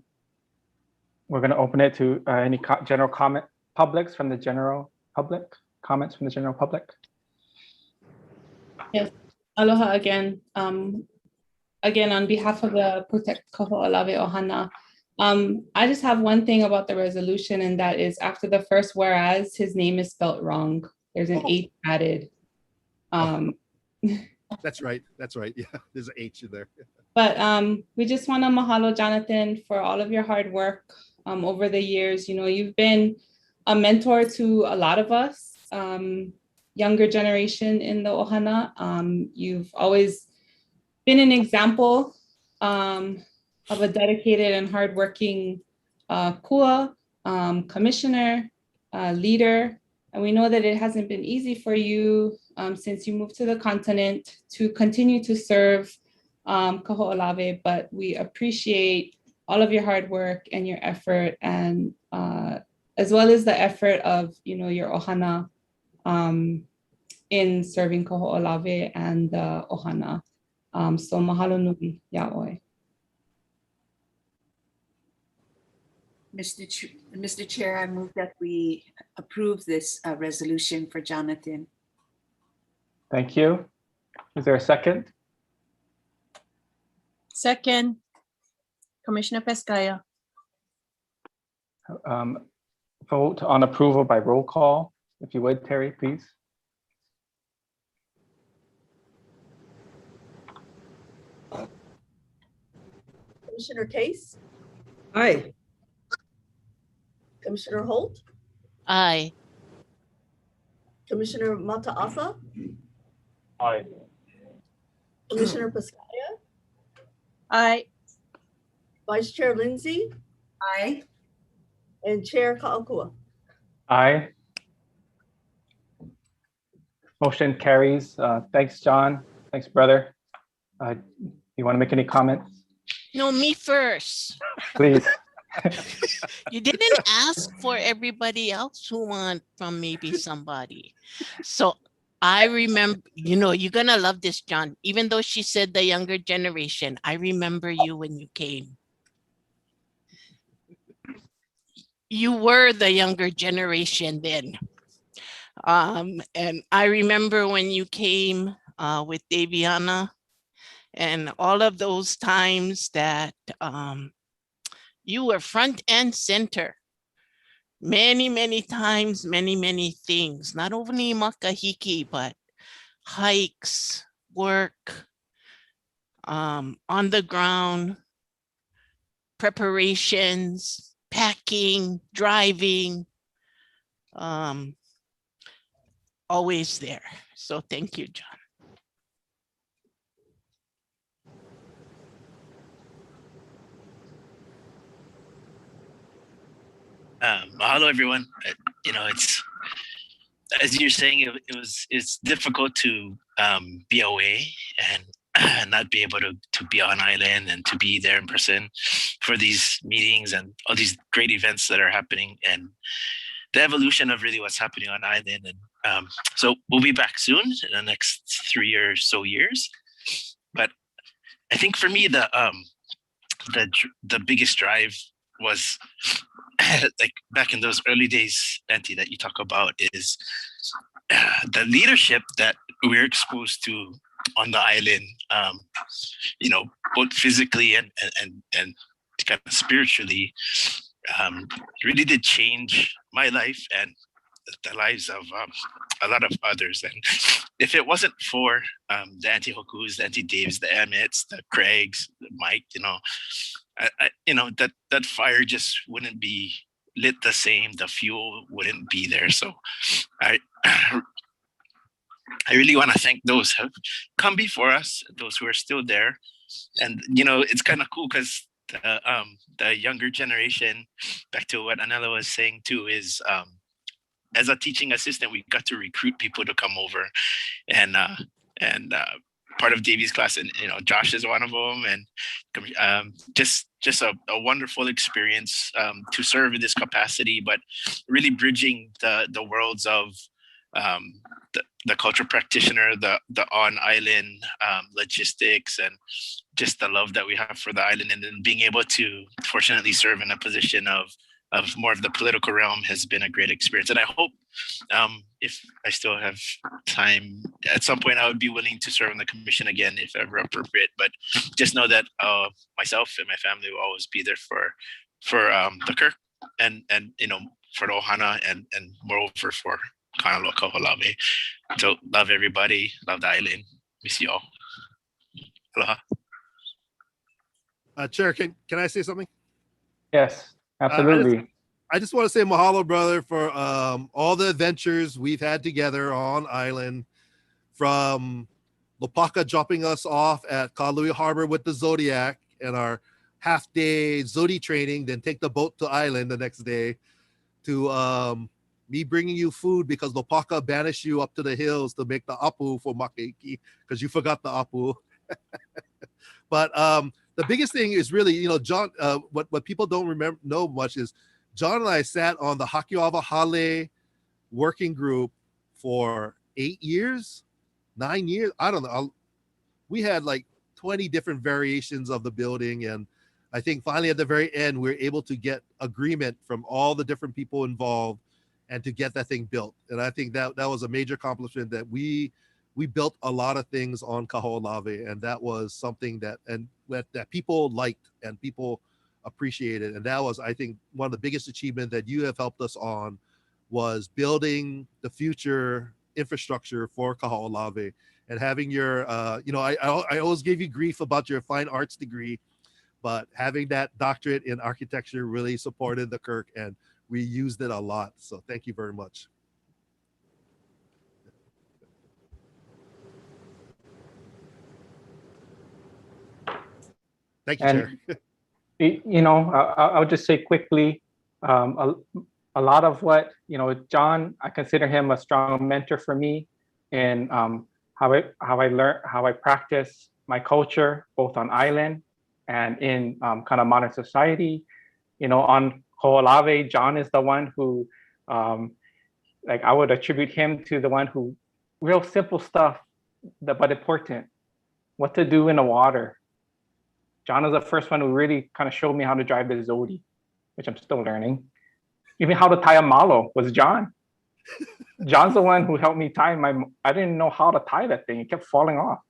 going to open it to any general comment publics from the general public. Comments from the general public. Yes. Aloha again. Again, on behalf of the Protect Kaho'olawe Ohana, I just have one thing about the resolution, and that is after the first whereas, his name is spelled wrong. There's an H added. That's right. That's right. Yeah, there's an H in there. But we just want to mahalo Jonathan for all of your hard work over the years. You know, you've been a mentor to a lot of us, younger generation in the Ohana. You've always been an example of a dedicated and hardworking kua, commissioner, leader. And we know that it hasn't been easy for you since you moved to the continent to continue to serve Kaho'olawe, but we appreciate all of your hard work and your effort, and as well as the effort of, you know, your Ohana in serving Kaho'olawe and the Ohana. So mahalo nui, Ya'oi. Mr. Chair, I move that we approve this resolution for Jonathan. Thank you. Is there a second? Second, Commissioner Pescaya. Vote on approval by roll call. If you would, Terry, please. Commissioner Case, Aye. Commissioner Holt, Aye. Commissioner Mata'afa, Aye. Commissioner Pescaya, Aye. Vice Chair Lindsay, Aye. and Chair Ka'akua. Aye. Motion carries. Thanks, John. Thanks, brother. You want to make any comments? No, me first. Please. You didn't ask for everybody else who want from maybe somebody. So I remember, you know, you're going to love this, John. Even though she said the younger generation, I remember you when you came. You were the younger generation then. And I remember when you came with Daviana and all of those times that you were front and center. Many, many times, many, many things, not only makahiki, but hikes, work, on the ground, preparations, packing, driving, always there. So thank you, John. Mahalo, everyone. You know, it's, as you're saying, it's difficult to be away and not be able to be on island and to be there in person for these meetings and all these great events that are happening, and the evolution of really what's happening on island. And so we'll be back soon in the next 3 or so years. But I think for me, the biggest drive was like back in those early days, Auntie, that you talk about, is the leadership that we're exposed to on the island, you know, both physically and kind of spiritually, really did change my life and the lives of a lot of others. And if it wasn't for the Auntie Hokus, the Auntie Daves, the Emmets, the Craigs, the Mike, you know, that fire just wouldn't be lit the same. The fuel wouldn't be there. So I really want to thank those who have come before us, those who are still there. And, it's kind of cool because the younger generation, back to what Anela was saying too, is as a teaching assistant, we got to recruit people to come over, and part of Davey's class, and Josh is one of them, and just a wonderful experience to serve in this capacity, but really bridging the worlds of the cultural practitioner, the on island logistics, and just the love that we have for the island, and then being able to fortunately serve in a position of more of the political realm has been a great experience. And I hope if I still have time, at some point I would be willing to serve on the commission again if ever appropriate. But just know that myself and my family will always be there for the KIRC and for the Ohana and moreover for Kaho'olawe. So love everybody, love the island, miss you all. Aloha. Chair, can I say something? Yes, absolutely. I just want to say mahalo, brother, for all the adventures we've had together on island, from Lopaka dropping us off at Kaho'olawe Harbor with the Zodiac and our half-day Zodi training, then take the boat to island the next day, to me bringing you food because Lopaka banished you up to the hills to make the apu for Maka'iki because you forgot the apu. But the biggest thing is really, John, what people don't know much is John and I sat on the Haki'awa Hale working group for 8 years, 9 years. I don't know. We had like 20 different variations of the building. And I think finally at the very end, we were able to get agreement from all the different people involved and to get that thing built. And I think that was a major accomplishment, that we built a lot of things on Kaho'olawe, and that was something that people liked and people appreciated. And that was, I think, one of the biggest achievements that you have helped us on, was building the future infrastructure for Kaho'olawe and having your, I always gave you grief about your fine arts degree, but having that doctorate in architecture really supported the KIRC, and we used it a lot. So thank you very much. Thank you, Chair. I'll just say quickly, a lot of what, John, I consider him a strong mentor for me in how I practice my culture, both on island and in kind of modern society. On Kaho'olawe, John is the one who, I would attribute him to the one who, real simple stuff, but important. What to do in the water. John was the first one who really kind of showed me how to drive the Zodi, which I'm still learning. Even how to tie a malo was John. John's the one who helped me tie I didn't know how to tie that thing. It kept falling off.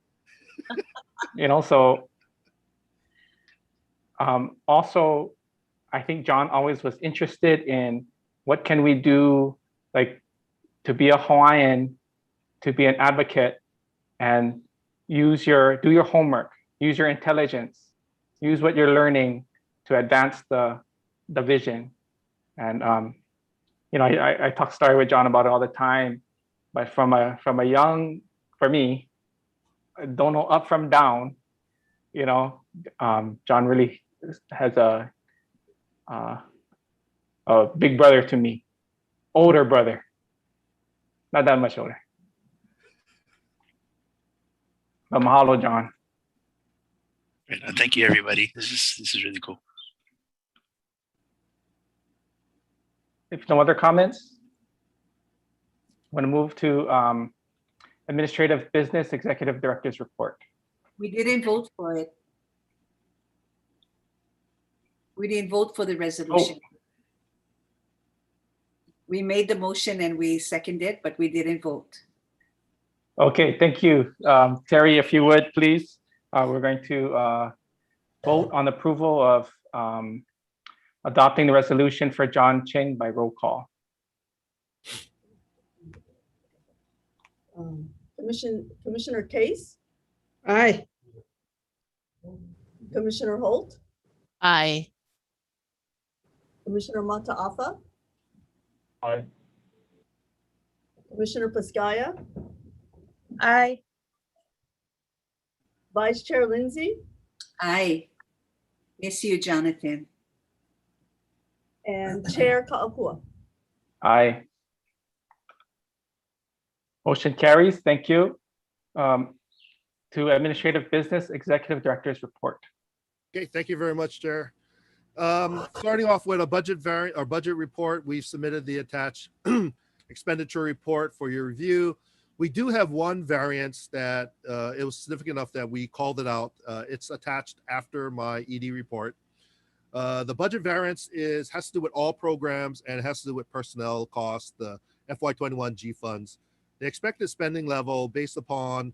So also, I think John always was interested in what can we do, to be a Hawaiian, to be an advocate, and do your homework, use your intelligence, use what you're learning to advance the vision. And I talk story with John about it all the time, but from a young, for me, I don't know up from down, John really has a big brother to me, older brother, not that much older. But mahalo, John. Thank you, everybody. This is really cool. If no other comments, I'm going to move to Administrative Business Executive Director's Report. We didn't vote for it. We didn't vote for the resolution. Oh. We made the motion and we seconded it, but we didn't vote. Okay, thank you. Terry, if you would, please. We're going to vote on approval of adopting the resolution for John Ching by roll call. Commissioner Case? Aye. Commissioner Holt? Aye. Commissioner Mataafa, Aye. Commissioner Pescaya, Aye. Vice Chair Lindsay, Aye. Miss you, Jonathan. and Chair Kaho'olawe. Aye. Motion carries. Thank you. To Administrative Business Executive Director's Report. Okay, thank you very much, Chair. Starting off with a budget report, we've submitted the attached expenditure report for your review. We do have one variance that it was significant enough that we called it out. It's attached after my ED report. The budget variance has to do with all programs and it has to do with personnel costs, the FY21 G funds. The expected spending level based upon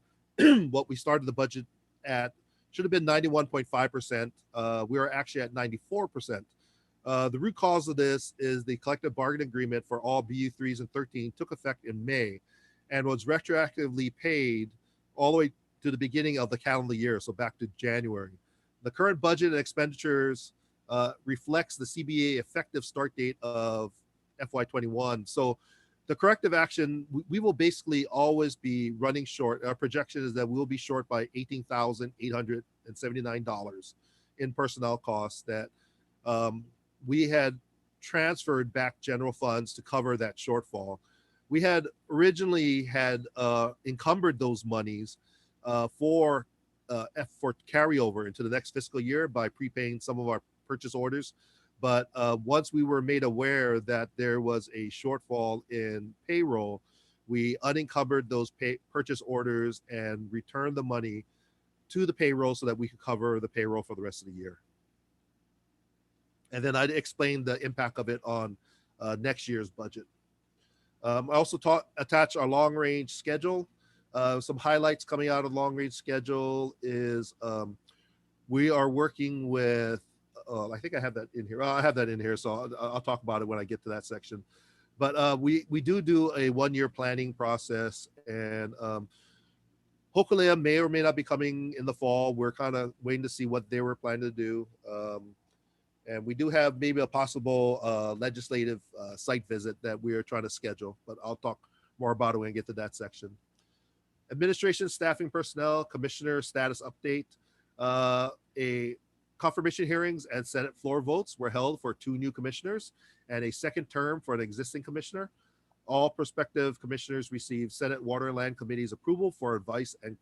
what we started the budget at should have been 91.5%. We are actually at 94%. The root cause of this is the collective bargaining agreement for all BU3s and 13 took effect in May and was retroactively paid all the way to the beginning of the calendar year, so back to January. The current budget and expenditures reflects the CBA effective start date of FY21. So the corrective action, we will basically always be running short. Our projection is that we will be short by $18,879 in personnel costs that we had transferred back general funds to cover that shortfall. We had originally encumbered those monies for carryover into the next fiscal year by prepaying some of our purchase orders. But once we were made aware that there was a shortfall in payroll, we unencumbered those purchase orders and returned the money to the payroll so that we could cover the payroll for the rest of the year. And then I'd explain the impact of it on next year's budget. I also attach our long range schedule. Some highlights coming out of long range schedule is we are working with, I think I have that in here. I have that in here, so I'll talk about it when I get to that section. But we do a 1-year planning process, and Ho'olawe may or may not be coming in the fall. We're kind of waiting to see what they were planning to do. And we do have maybe a possible legislative site visit that we are trying to schedule, but I'll talk more about it when I get to that section. Administration, staffing, personnel, commissioner status update. A confirmation hearings and Senate floor votes were held for 2 new commissioners and a second term for an existing commissioner. All prospective commissioners received Senate Water and Land Committee's approval for advice and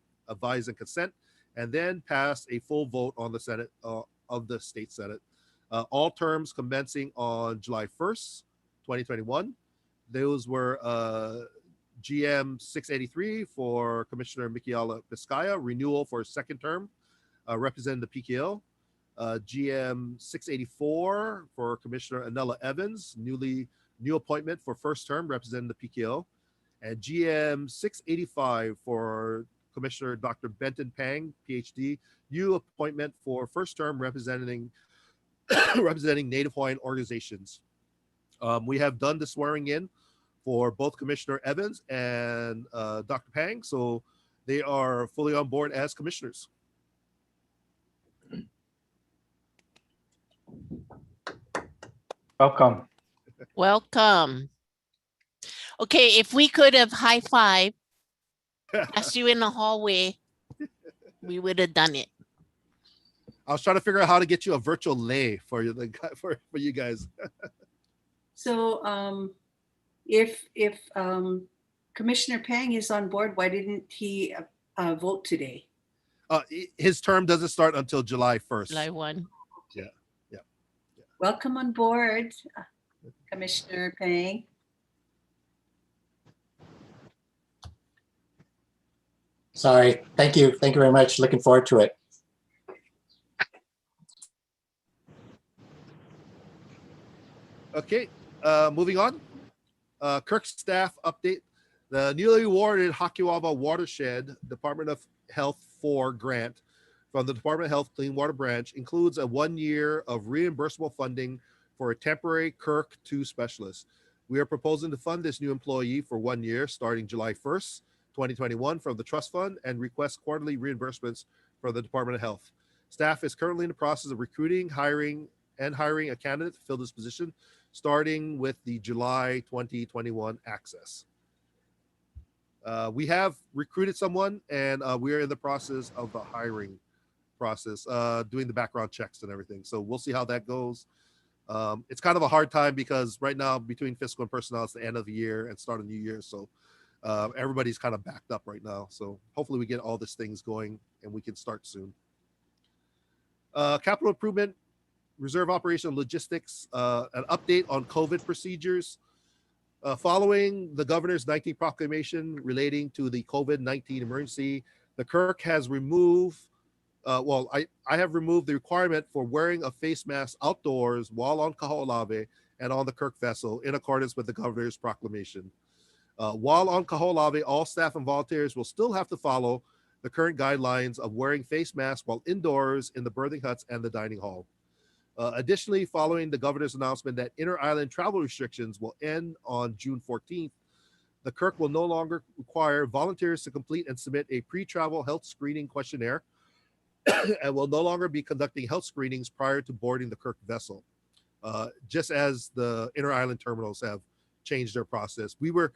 consent, and then passed a full vote on the Senate of the state Senate. All terms commencing on July 1st, 2021. Those were GM 683 for Commissioner Mikiala Pescaya, renewal for a second term, representing the PKO. GM 684 for Commissioner Anela Evans, new appointment for first term, representing the PKO. And GM 685 for Commissioner Dr. Benton Pang, PhD, new appointment for first term, representing Native Hawaiian organizations. We have done the swearing in for both Commissioner Evans and Dr. Pang, so they are fully on board as commissioners. Welcome. Welcome. Okay, if we could have high five, asked you in the hallway, we would have done it. I was trying to figure out how to get you a virtual lei for you guys. So if Commissioner Pang is on board, why didn't he vote today? His term doesn't start until July 1st. July 1. Yeah. Welcome on board, Commissioner Pang. Sorry. Thank you. Thank you very much. Looking forward to it. Okay, moving on. KIRC staff update. The newly awarded Kaho'olawe Watershed Department of Health 4 grant from the Department of Health Clean Water Branch includes a 1 year of reimbursable funding for a temporary KIRC 2 specialist. We are proposing to fund this new employee for 1 year starting July 1st, 2021 from the trust fund and request quarterly reimbursements from the Department of Health. Staff is currently in the process of recruiting, hiring a candidate to fill this position, starting with the July 2021 access. We have recruited someone, and we are in the process of the hiring process, doing the background checks and everything. So we'll see how that goes. It's kind of a hard time because right now between fiscal and personnel, it's the end of the year and start of the new year. So everybody's kind of backed up right now. So hopefully we get all these things going and we can start soon. Capital improvement, reserve operation logistics, an update on COVID procedures. Following the governor's 19th proclamation relating to the COVID-19 emergency, the KIRC has removed, I have removed the requirement for wearing a face mask outdoors while on Kaho'olawe and on the KIRC vessel in accordance with the governor's proclamation. While on Kaho'olawe, all staff and volunteers will still have to follow the current guidelines of wearing face masks while indoors in the berthing huts and the dining hall. Additionally, following the governor's announcement that inter-island travel restrictions will end on June 14th, the KIRC will no longer require volunteers to complete and submit a pre-travel health screening questionnaire and will no longer be conducting health screenings prior to boarding the KIRC vessel, just as the inter-island terminals have changed their process. We were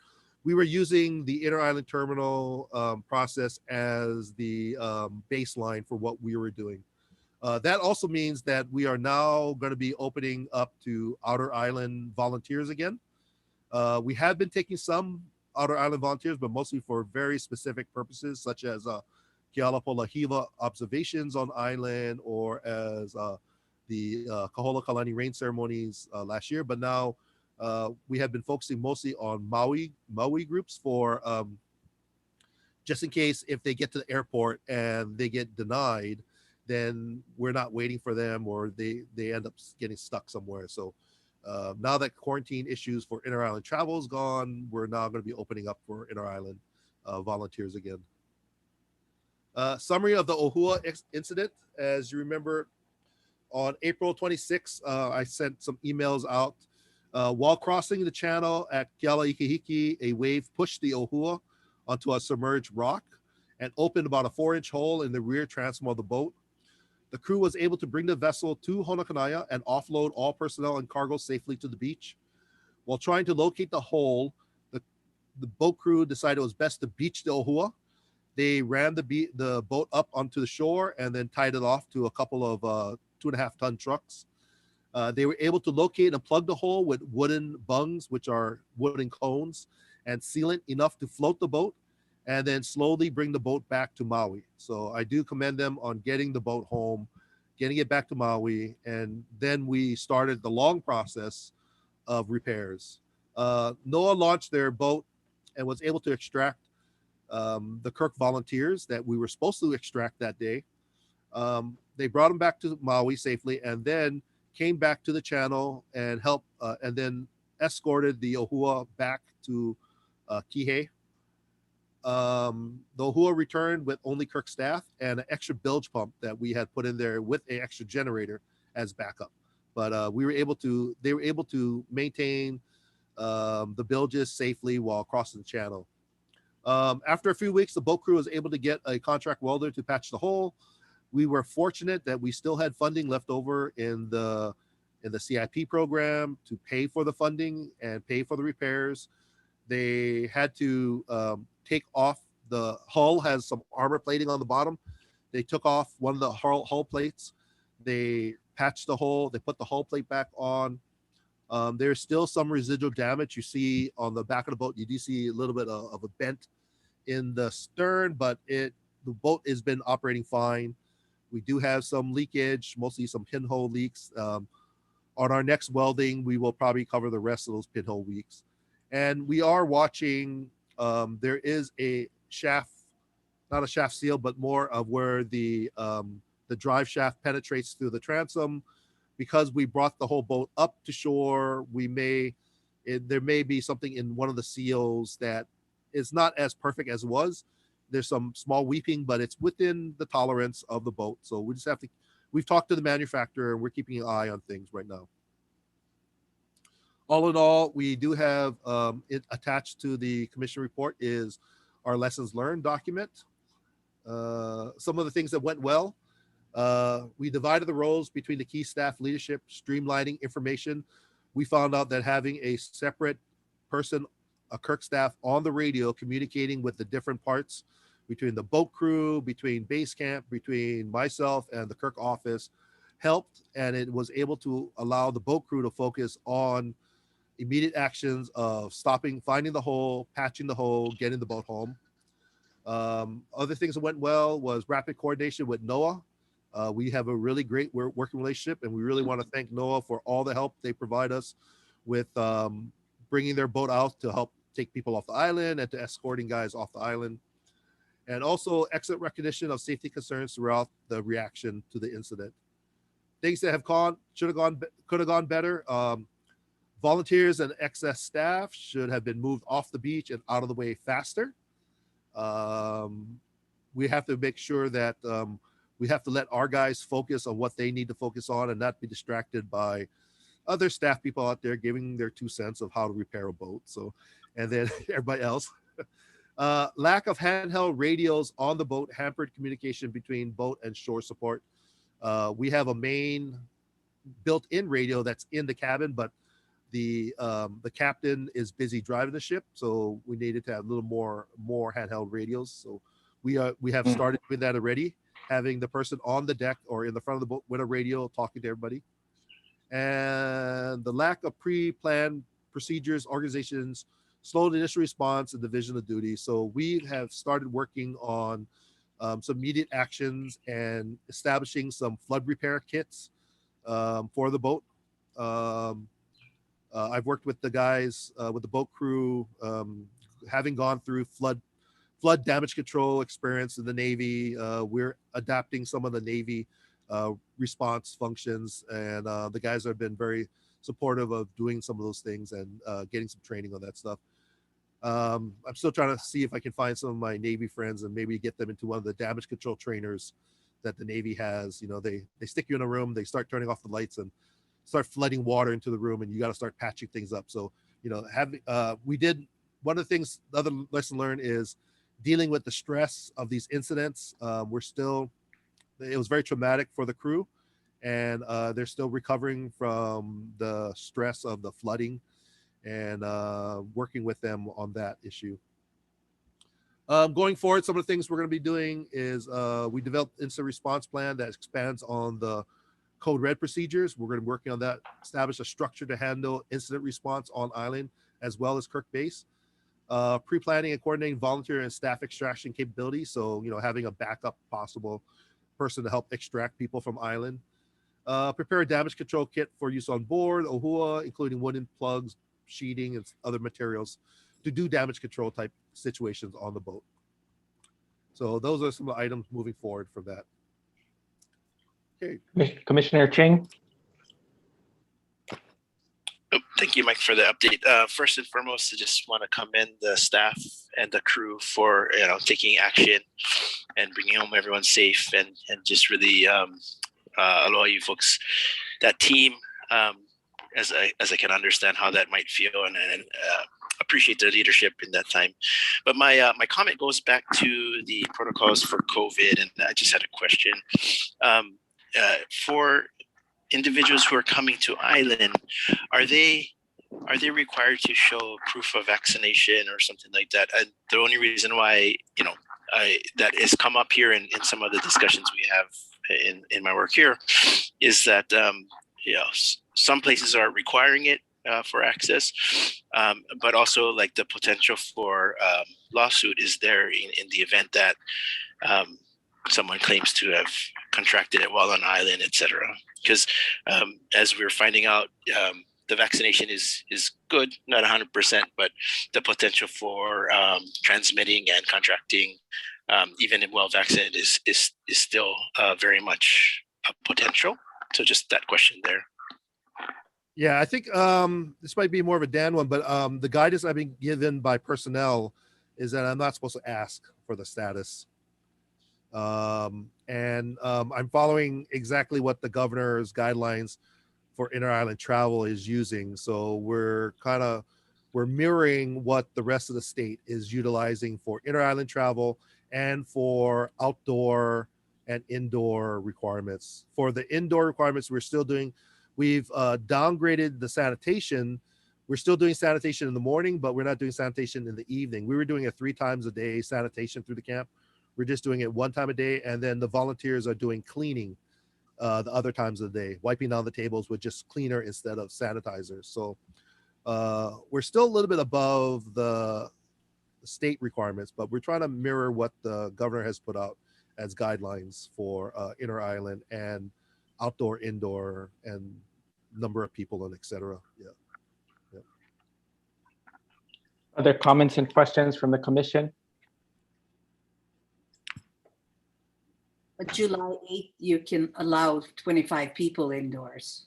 using the inter-island terminal process as the baseline for what we were doing. That also means that we are now going to be opening up to outer island volunteers again. We have been taking some outer island volunteers, but mostly for very specific purposes, such as Kealapolahiva observations on island, or as the Kaho'olawe rain ceremonies last year. But now we have been focusing mostly on Maui groups for just in case if they get to the airport and they get denied, then we're not waiting for them, or they end up getting stuck somewhere. So now that quarantine issues for inter-island travel is gone, we're now going to be opening up for inter-island volunteers again. Summary of the Ohua incident. As you remember, on April 26th, I sent some emails out. While crossing the channel at Kealaikahiki, a wave pushed the Ohua onto a submerged rock and opened about a 4-inch hole in the rear transom of the boat. The crew was able to bring the vessel to Honakanaya and offload all personnel and cargo safely to the beach. While trying to locate the hole, the boat crew decided it was best to beach the Ohua. They ran the boat up onto the shore and then tied it off to a couple of 2.5-ton trucks. They were able to locate and plug the hole with wooden bungs, which are wooden cones, and sealant enough to float the boat, and then slowly bring the boat back to Maui. So I do commend them on getting the boat home, getting it back to Maui, and then we started the long process of repairs. NOAA launched their boat and was able to extract the KIRC volunteers that we were supposed to extract that day. They brought them back to Maui safely, and then came back to the channel and helped, and then escorted the Ohua back to Kihei. The Ohua returned with only KIRC staff and an extra bilge pump that we had put in there with an extra generator as backup. But they were able to maintain the bilges safely while crossing the channel. After a few weeks, the boat crew was able to get a contract welder to patch the hole. We were fortunate that we still had funding left over in the CIP program to pay for the funding and pay for the repairs. They had to take off, the hull has some armor plating on the bottom. They took off one of the hull plates. They patched the hole. They put the hull plate back on. There's still some residual damage. You see on the back of the boat, you do see a little bit of a bent in the stern, but the boat has been operating fine. We do have some leakage, mostly some pinhole leaks. On our next welding, we will probably cover the rest of those pinhole leaks. And we are watching, there is a shaft, not a shaft seal, but more of where the drive shaft penetrates through the transom. Because we brought the whole boat up to shore, there may be something in one of the seals that is not as perfect as it was. There's some small weeping, but it's within the tolerance of the boat. So we just have to, we've talked to the manufacturer and we're keeping an eye on things right now. All in all, we do have it attached to the commission report is our lessons learned document. Some of the things that went well, We divided the roles between the key staff leadership, streamlining information. We found out that having a separate person, a KIRC staff on the radio communicating with the different parts between the boat crew, between base camp, between myself and the KIRC office helped, and it was able to allow the boat crew to focus on immediate actions of stopping, finding the hole, patching the hole, getting the boat home. Other things that went well was rapid coordination with NOAA. We have a really great working relationship, and we really want to thank NOAA for all the help they provide us with bringing their boat out to help take people off the island and to escorting guys off the island. And also excellent recognition of safety concerns throughout the reaction to the incident. Things that have gone, could have gone better. Volunteers and excess staff should have been moved off the beach and out of the way faster. We have to make sure that we have to let our guys focus on what they need to focus on and not be distracted by other staff people out there giving their 2 cents of how to repair a boat. So, and then everybody else. Lack of handheld radios on the boat hampered communication between boat and shore support. We have a main built-in radio that's in the cabin, but the captain is busy driving the ship, so we needed to have a little more handheld radios. So we have started with that already, having the person on the deck or in the front of the boat with a radio talking to everybody. And the lack of pre-planned procedures, organizations, slowed initial response and division of duty. So we have started working on some immediate actions and establishing some flood repair kits for the boat. I've worked with the guys, with the boat crew, having gone through flood damage control experience in the Navy. We're adapting some of the Navy response functions, and the guys have been very supportive of doing some of those things and getting some training on that stuff. I'm still trying to see if I can find some of my Navy friends and maybe get them into one of the damage control trainers that the Navy has. You know, they stick you in a room, they start turning off the lights and start flooding water into the room, and you got to start patching things up. So, you know, we did one of the things, the other lesson learned is dealing with the stress of these incidents. It was very traumatic for the crew, and they're still recovering from the stress of the flooding, and working with them on that issue. Going forward, some of the things we're going to be doing is we developed incident response plan that expands on the Code Red procedures. We're going to be working on that, establish a structure to handle incident response on island as well as KIRC base. Pre-planning and coordinating volunteer and staff extraction capabilities. So, you know, having a backup possible person to help extract people from island. Prepare a damage control kit for use on board, OHUA, including wooden plugs, sheeting, and other materials to do damage control type situations on the boat. So those are some of the items moving forward from that. Okay. Commissioner Ching. Oh, thank you, Mike, for the update. First and foremost, I just want to commend the staff and the crew for taking action and bringing home everyone safe, and just really aloha you folks, that team. As I can understand how that might feel, and appreciate the leadership in that time. But my comment goes back to the protocols for COVID, and I just had a question. For individuals who are coming to island, are they required to show proof of vaccination or something like that? And the only reason why that has come up here in some of the discussions we have in my work here is that some places are requiring it for access, but also like the potential for lawsuit is there in the event that someone claims to have contracted it while on island, etc. Because as we're finding out, the vaccination is good, not 100%, but the potential for transmitting and contracting, even in well vaccinated, is still very much a potential. So just that question there. Yeah, I think this might be more of a Dan one, but the guidance I've been given by personnel is that I'm not supposed to ask for the status. And I'm following exactly what the governor's guidelines for inter-island travel is using. So we're mirroring what the rest of the state is utilizing for inter-island travel and for outdoor and indoor requirements. For the indoor requirements, we've downgraded the sanitation. We're still doing sanitation in the morning, but we're not doing sanitation in the evening. We were doing it 3 times a day sanitation through the camp. We're just doing it 1 time a day, and then the volunteers are doing cleaning the other times of the day, wiping down the tables with just cleaner instead of sanitizer. So we're still a little bit above the state requirements, but we're trying to mirror what the governor has put out as guidelines for inner island and outdoor, indoor, and number of people and etc. Yeah. Other comments and questions from the commission? But July 8th, you can allow 25 people indoors.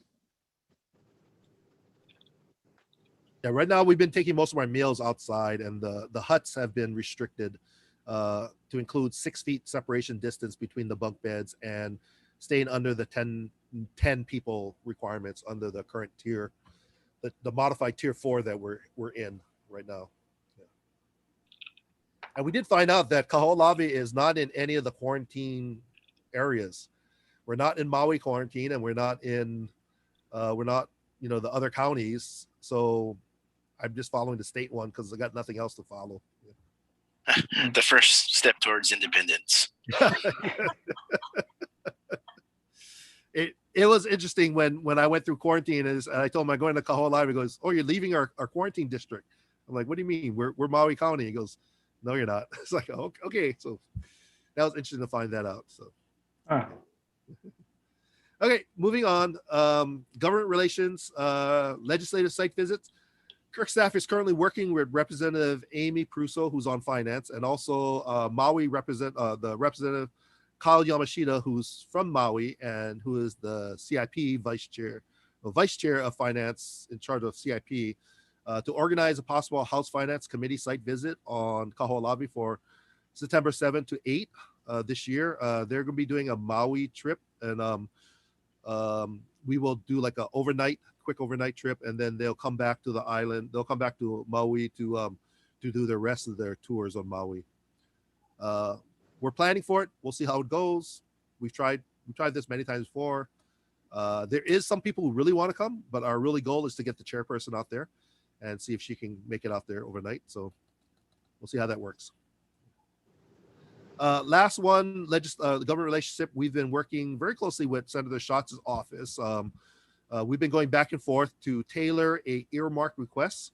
Yeah, right now we've been taking most of our meals outside, and the huts have been restricted to include 6 feet separation distance between the bunk beds and staying under the 10 people requirements under the current tier, the modified tier 4 that we're in right now. Yeah. And we did find out that Kaho'olawe is not in any of the quarantine areas. We're not in Maui quarantine, and we're not the other counties. So I'm just following the state one because I got nothing else to follow. Yeah. The first step towards independence. It was interesting when I went through quarantine, and I told him I'm going to Kaho'olawe. He goes, "Oh, you're leaving our quarantine district." I'm like, "What do you mean? We're Maui County." He goes, "No, you're not." It's like, oh, okay. So that was interesting to find that out. So okay, moving on. Government relations, legislative site visits. KIRC staff is currently working with Representative Amy Pruso, who's on finance, and also Maui Representative Kyle Yamashita, who's from Maui and who is the CIP vice chair of finance in charge of CIP, to organize a possible House Finance Committee site visit on Kaho'olawe for September 7th to 8th this year. They're going to be doing a Maui trip, and we will do like a quick overnight trip, and then they'll come back to the island. They'll come back to Maui to do the rest of their tours on Maui. We're planning for it. We'll see how it goes. We've tried this many times before. There is some people who really want to come, but our really goal is to get the chairperson out there and see if she can make it out there overnight. So we'll see how that works. Last one, the government relationship. We've been working very closely with Senator Schatz's office. We've been going back and forth to tailor a earmark request.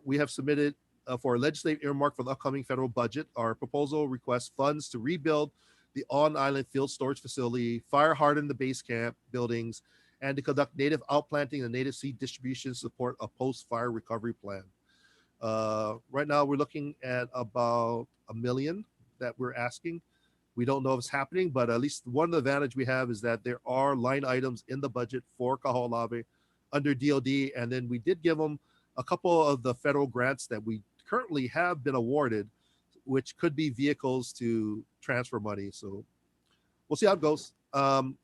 We have submitted for a legislative earmark for the upcoming federal budget. Our proposal requests funds to rebuild the on-island field storage facility, fire harden the base camp buildings, and to conduct native outplanting and native seed distribution to support a post-fire recovery plan. Right now, we're looking at about $1 million that we're asking. We don't know if it's happening, but at least one of the advantage we have is that there are line items in the budget for Kaho'olawe under DOD, and then we did give them a couple of the federal grants that we currently have been awarded, which could be vehicles to transfer money. So we'll see how it goes.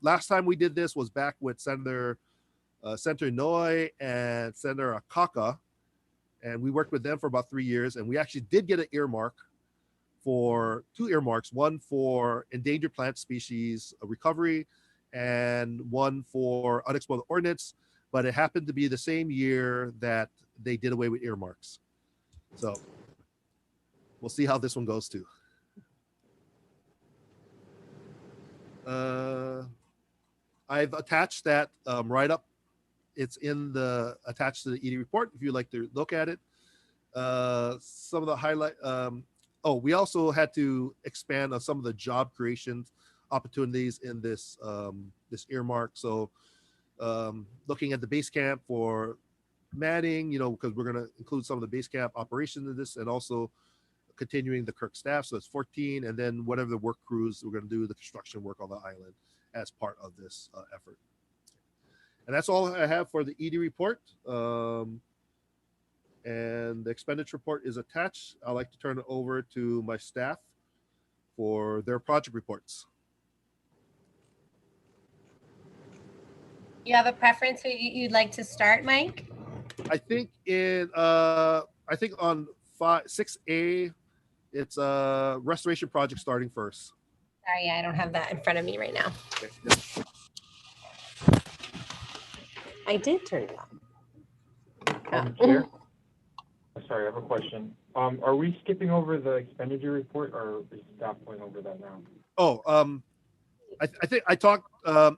Last time we did this was back with Senator Noi and Senator Akaka, and we worked with them for about 3 years, and we actually did get an earmark for 2 earmarks, one for endangered plant species recovery and one for unexploded ordnance, but it happened to be the same year that they did away with earmarks. So we'll see how this one goes too. I've attached that write-up. It's attached to the ED report if you'd like to look at it. Some of the highlight. We also had to expand on some of the job creation opportunities in this earmark. So looking at the base camp for matting, because we're going to include some of the base camp operations in this, and also continuing the KIRC staff. So it's 14, and then whatever the work crews, we're going to do the construction work on the island as part of this effort. And that's all I have for the ED report. And the expenditure report is attached. I'd like to turn it over to my staff for their project reports. You have a preference who you'd like to start, Mike? I think on 6A, it's a restoration project starting first. Sorry, I don't have that in front of me right now. I did turn it on. Chair? Sorry, I have a question. Are we skipping over the expenditure report, or is staff going over that now? Oh, I think I talked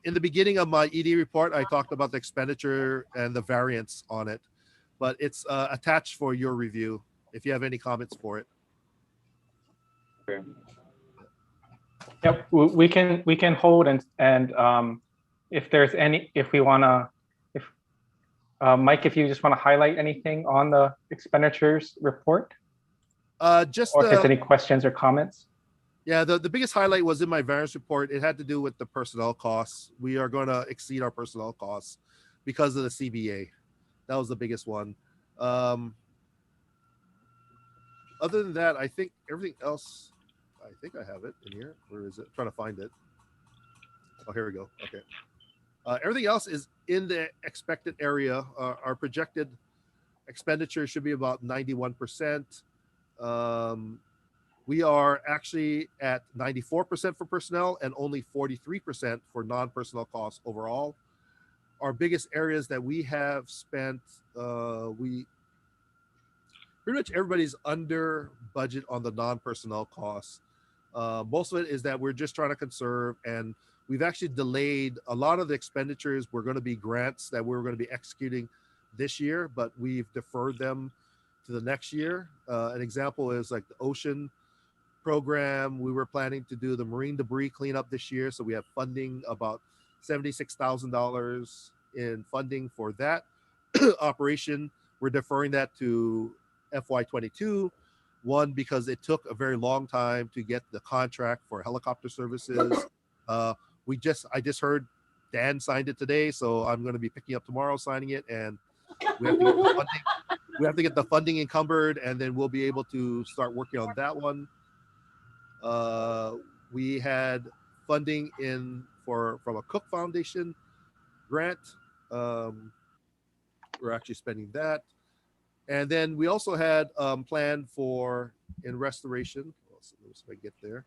in the beginning of my ED report. I talked about the expenditure and the variance on it, but it's attached for your review if you have any comments for it. Okay. Yep, we can hold and if there's any, if we want to, if Mike, if you just want to highlight anything on the expenditures report, Just or if there's any questions or comments. Yeah, the biggest highlight was in my variance report. It had to do with the personnel costs. We are going to exceed our personnel costs because of the CBA. That was the biggest one. Other than that, I think everything else, I think I have it in here. Where is it? I'm trying to find it. Oh, here we go. Okay. Everything else is in the expected area. Our projected expenditure should be about 91%. We are actually at 94% for personnel and only 43% for non-personnel costs overall. Our biggest areas that we have spent, pretty much everybody's under budget on the non-personnel costs. Most of it is that we're just trying to conserve, and we've actually delayed a lot of the expenditures. We're going to be grants that we're going to be executing this year, but we've deferred them to the next year. An example is like the ocean program. We were planning to do the marine debris cleanup this year, so we have funding, about $76,000 in funding for that operation. We're deferring that to FY22. One, because it took a very long time to get the contract for helicopter services. I just heard Dan signed it today, so I'm going to be picking up tomorrow, signing it, and we have to get the funding. We have to get the funding encumbered, and then we'll be able to start working on that one. We had funding in from a Cook Foundation grant. We're actually spending that. And then we also had planned for in restoration. Let's see if I get there.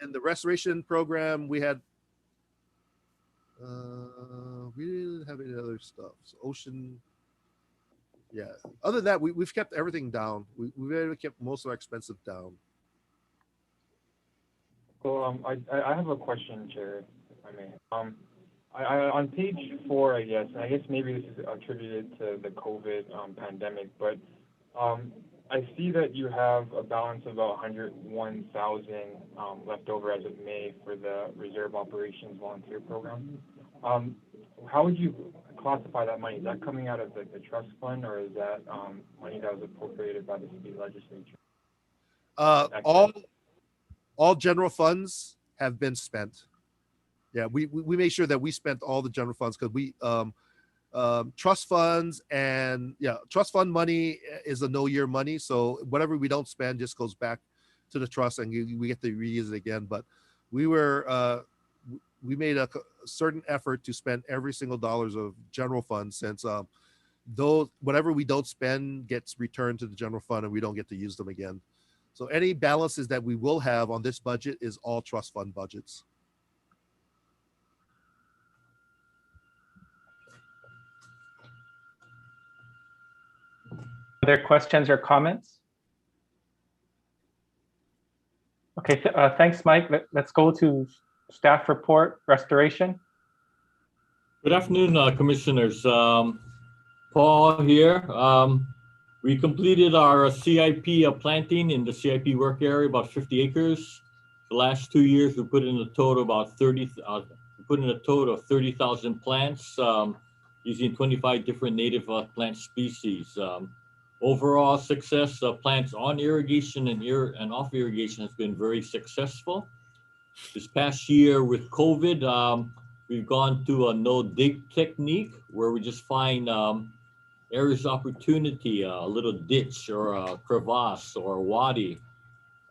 In the restoration program, we had we didn't have any other stuff. So ocean, yeah. Other than that, we've kept everything down. We've kept most of our expenses down. So I have a question, Chair, if I may. On page 4, I guess maybe this is attributed to the COVID pandemic, but I see that you have a balance of about 101,000 left over as of May for the Reserve Operations Volunteer Program. How would you classify that money? Is that coming out of the trust fund, or is that money that was appropriated by the state legislature? All general funds have been spent. Yeah, we made sure that we spent all the general funds, because we trust funds, and trust fund money is a no-year money. So whatever we don't spend just goes back to the trust, and we get to reuse it again. But we made a certain effort to spend every single dollars of general funds, since whatever we don't spend gets returned to the general fund, and we don't get to use them again. So any balances that we will have on this budget is all trust fund budgets. Other questions or comments? Okay, thanks, Mike. Let's go to staff report, restoration. Good afternoon, commissioners. Paul here. We completed our CIP planting in the CIP work area, about 50 acres. The last 2 years, we put in a total about 30,000 plants using 25 different native plant species. Overall success of plants on irrigation and off irrigation has been very successful. This past year with COVID, we've gone to a no-dig technique, where we just find areas of opportunity, a little ditch or a crevasse or a wadi,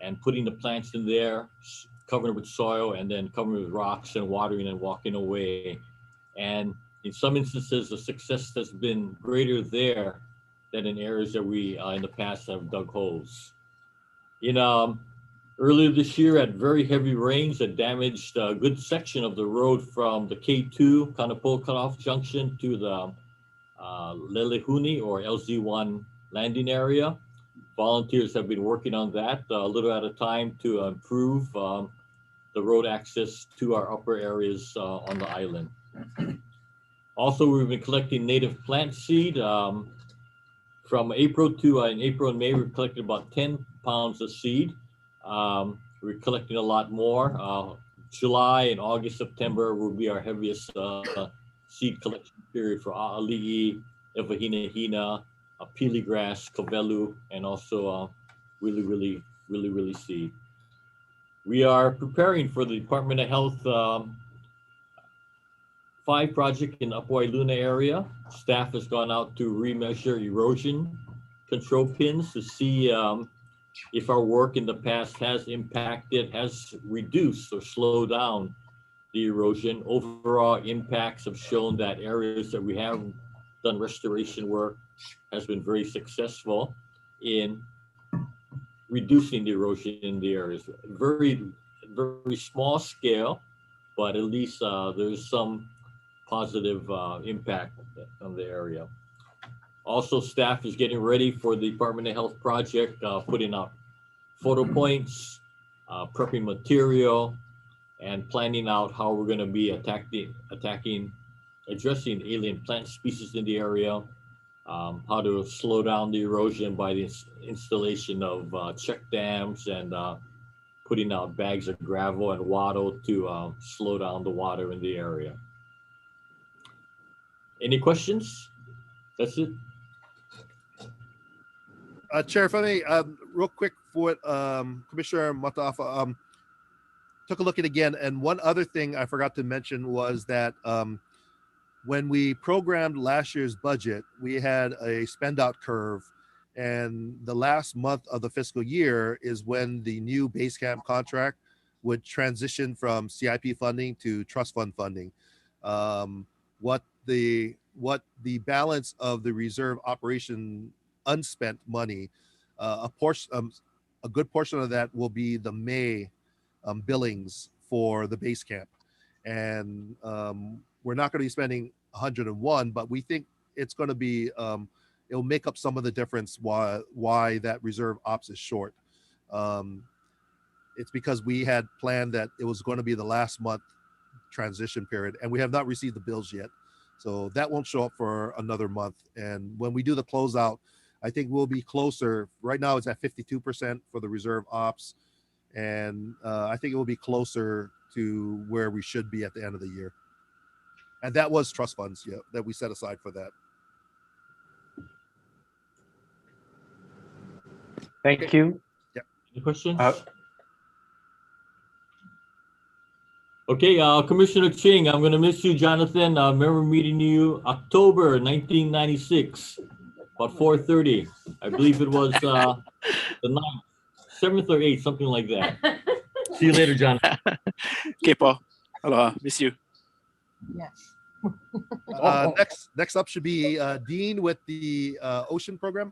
and putting the plants in there, covering it with soil, and then covering it with rocks and watering and walking away. And in some instances, the success has been greater there than in areas that we in the past have dug holes. In Earlier this year, had very heavy rains that damaged a good section of the road from the K2 Kanapo Cutoff Junction to the Lelehuni or LZ1 landing area. Volunteers have been working on that a little at a time to improve the road access to our upper areas on the island. Also, we've been collecting native plant seed. From April to in April and May, we collected about 10 pounds of seed. We're collecting a lot more. July and August, September will be our heaviest seed collection period for A'ali'i, Evahinahina, pili grass, kavelu, and also really seed. We are preparing for the Department of Health 5 project in Upwai Luna area. Staff has gone out to remeasure erosion control pins to see if our work in the past has reduced or slowed down the erosion. Overall impacts have shown that areas that we have done restoration work has been very successful in reducing the erosion in the areas. Very small scale, but at least there's some positive impact on the area. Also, staff is getting ready for the Department of Health project, putting out photo points, prepping material, and planning out how we're going to be addressing alien plant species in the area, how to slow down the erosion by the installation of check dams and putting out bags of gravel and wattle to slow down the water in the area. Any questions? That's it. Chair, if I may, real quick for Commissioner Mataafa, took a look at it again, and one other thing I forgot to mention was that when we programmed last year's budget, we had a spend out curve, and the last month of the fiscal year is when the new base camp contract would transition from CIP funding to trust fund funding. What the balance of the reserve operation unspent money, a good portion of that will be the May billings for the base camp, and we're not going to be spending 101, but we think it's going to be it'll make up some of the difference why that reserve ops is short. It's because we had planned that it was going to be the last month transition period, and we have not received the bills yet. So that won't show up for another month. And when we do the closeout, I think we'll be closer. Right now it's at 52% for the reserve ops. And I think it will be closer to where we should be at the end of the year. And that was trust funds, yeah, that we set aside for that. Thank you. Yeah. Any questions? Okay, Commissioner Ching, I'm going to miss you, Jonathan. I remember meeting you October 1996, about 4:30. I believe it was the 9th, 7th or 8th, something like that. See you later, Jonathan. Okay, Paul. Aloha. Miss you. Yes. Next up should be Dean with the Ocean program.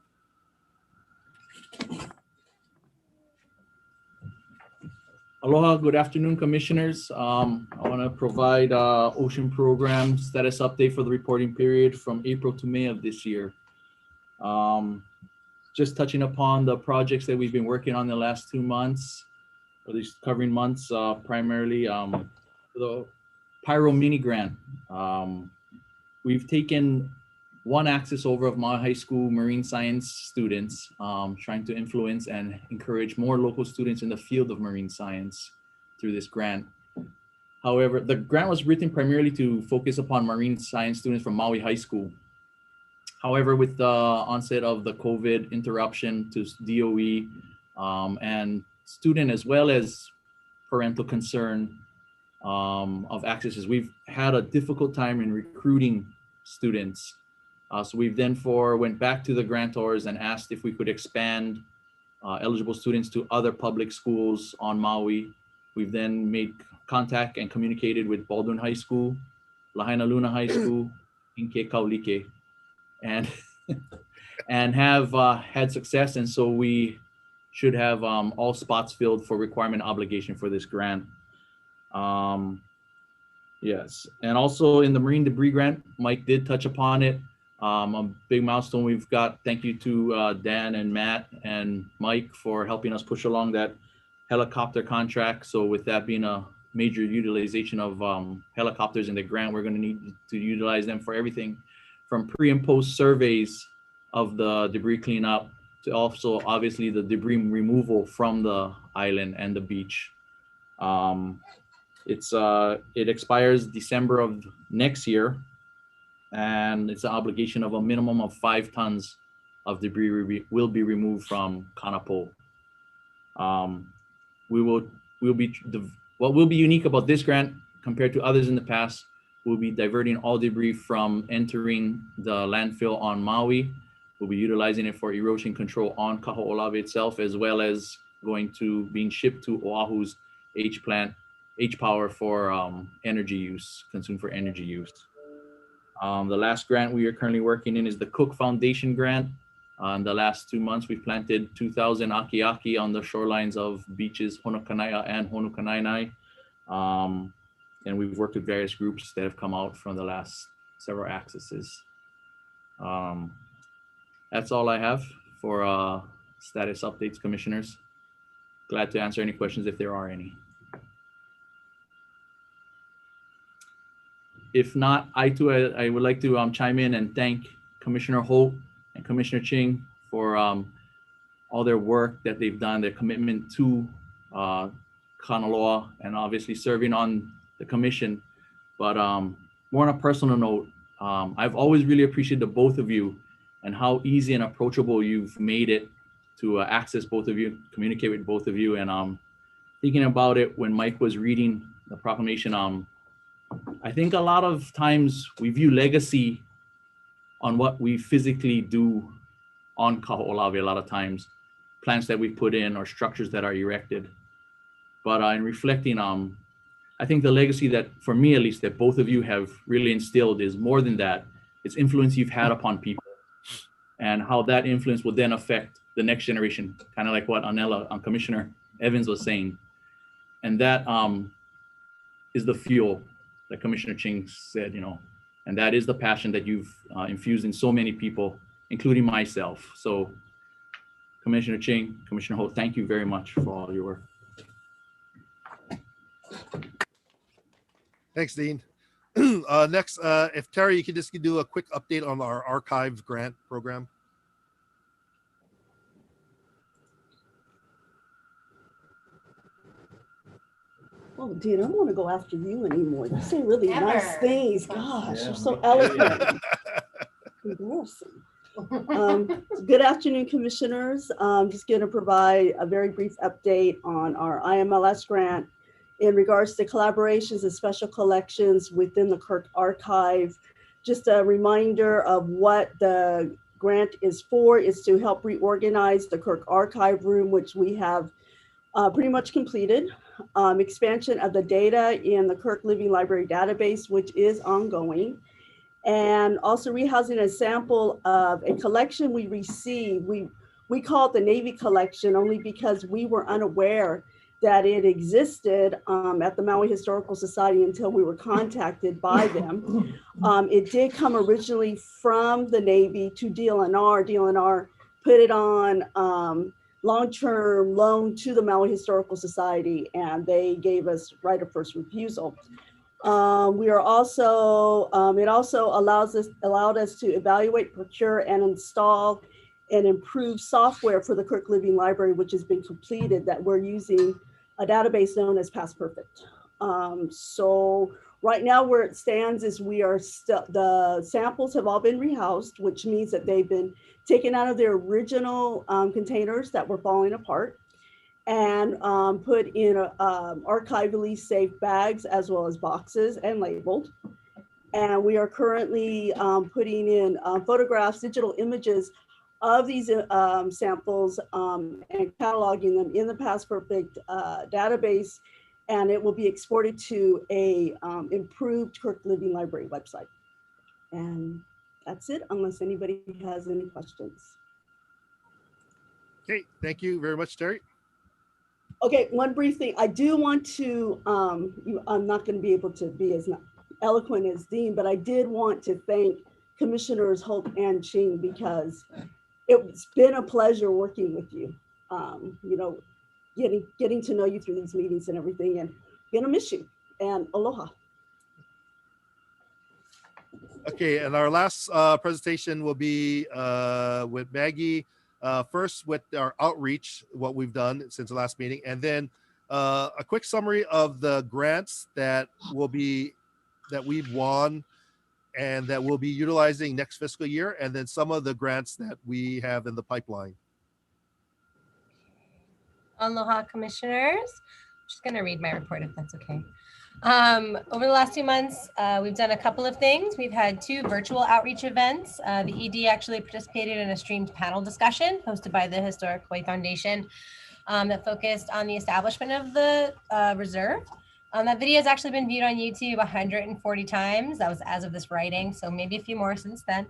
Aloha, good afternoon, commissioners. I want to provide Ocean program status update for the reporting period from April to May of this year. Just touching upon the projects that we've been working on the last 2 months, or these covering months, primarily the Pyro Mini Grant. We've taken one axis over of my high school marine science students, trying to influence and encourage more local students in the field of marine science through this grant. However, the grant was written primarily to focus upon marine science students from Maui High School. However, with the onset of the COVID interruption to DOE and student as well as parental concern of accesses, we've had a difficult time in recruiting students. So we've then went back to the grantors and asked if we could expand eligible students to other public schools on Maui. We've then made contact and communicated with Baldwin High School, Lahaina Luna High School, Inke Kaulike, and have had success. And so we should have all spots filled for requirement obligation for this grant. Yes, and also in the marine debris grant, Mike did touch upon it. A big milestone we've got. Thank you to Dan and Matt and Mike for helping us push along that helicopter contract. So with that being a major utilization of helicopters in the grant, we're going to need to utilize them for everything from pre and post surveys of the debris cleanup to also obviously the debris removal from the island and the beach. It expires December of next year, and it's an obligation of a minimum of 5 tons of debris will be removed from Kanapo. What will be unique about this grant compared to others in the past, we'll be diverting all debris from entering the landfill on Maui. We'll be utilizing it for erosion control on Kaho'olawe itself, as well as being shipped to Oahu's H plant, H Power for energy use, consumed for energy use. The last grant we are currently working in is the Cook Foundation grant. In the last 2 months, we've planted 2,000 aki-aki on the shorelines of beaches Honokanai'a and Honukanainai. And we've worked with various groups that have come out from the last several accesses. That's all I have for status updates, commissioners. Glad to answer any questions if there are any. If not, I would like to chime in and thank Commissioner Holt and Commissioner Ching for all their work that they've done, their commitment to Kanaloa, and obviously serving on the commission. But more on a personal note, I've always really appreciated the both of you and how easy and approachable you've made it to access both of you, communicate with both of you. And thinking about it when Mike was reading the proclamation, I think a lot of times we view legacy on what we physically do on Kaho'olawe a lot of times, plants that we put in or structures that are erected. But in reflecting, I think the legacy that, for me at least, that both of you have really instilled is more than that. It's influence you've had upon people and how that influence will then affect the next generation, kind of like what Commissioner Evans was saying. And that is the fuel that Commissioner Ching said, and that is the passion that you've infused in so many people, including myself. So Commissioner Ching, Commissioner Holt, thank you very much for all your work. Thanks, Dean. Next, if Terry, you could just do a quick update on our archive grant program. Oh, Dean, I don't want to go after you anymore. You say really nice things. Gosh, you're so eloquent. Embarrassing. Good afternoon, commissioners. I'm just going to provide a very brief update on our IMLS grant in regards to collaborations and special collections within the KIRC archive. Just a reminder of what the grant is for, is to help reorganize the KIRC archive room, which we have pretty much completed. Expansion of the data in the KIRC Living Library database, which is ongoing. And also rehousing a sample of a collection we received. We call it the Navy collection only because we were unaware that it existed at the Maui Historical Society until we were contacted by them. It did come originally from the Navy to DLNR. DLNR put it on long-term loan to the Maui Historical Society, and they gave us right of first refusal. We are also, it also allowed us to evaluate, procure, and install and improve software for the KIRC Living Library, which has been completed, that we're using a database known as Past Perfect. So right now where it stands is we are still, the samples have all been rehoused, which means that they've been taken out of their original containers that were falling apart and put in archivally safe bags as well as boxes and labeled. And we are currently putting in photographs, digital images of these samples and cataloging them in the Past Perfect database, and it will be exported to a improved KIRC Living Library website. And that's it, unless anybody has any questions. Okay, thank you very much, Terry. Okay, one brief thing. I do want to, I'm not going to be able to be as eloquent as Dean, but I did want to thank Commissioners Holt and Ching because it's been a pleasure working with you. You know, getting to know you through these meetings and everything, and gonna miss you. And aloha. Okay, and our last presentation will be with Maggie. First with our outreach, what we've done since the last meeting, and then a quick summary of the grants that we've won and that we'll be utilizing next fiscal year, and then some of the grants that we have in the pipeline. Aloha, Commissioners. I'm just going to read my report if that's okay. Over the last 2 months, we've done a couple of things. We've had 2 virtual outreach events. The ED actually participated in a streamed panel discussion hosted by the Historic Hawaii Foundation that focused on the establishment of the reserve. That video has actually been viewed on YouTube 140 times. That was as of this writing, so maybe a few more since then.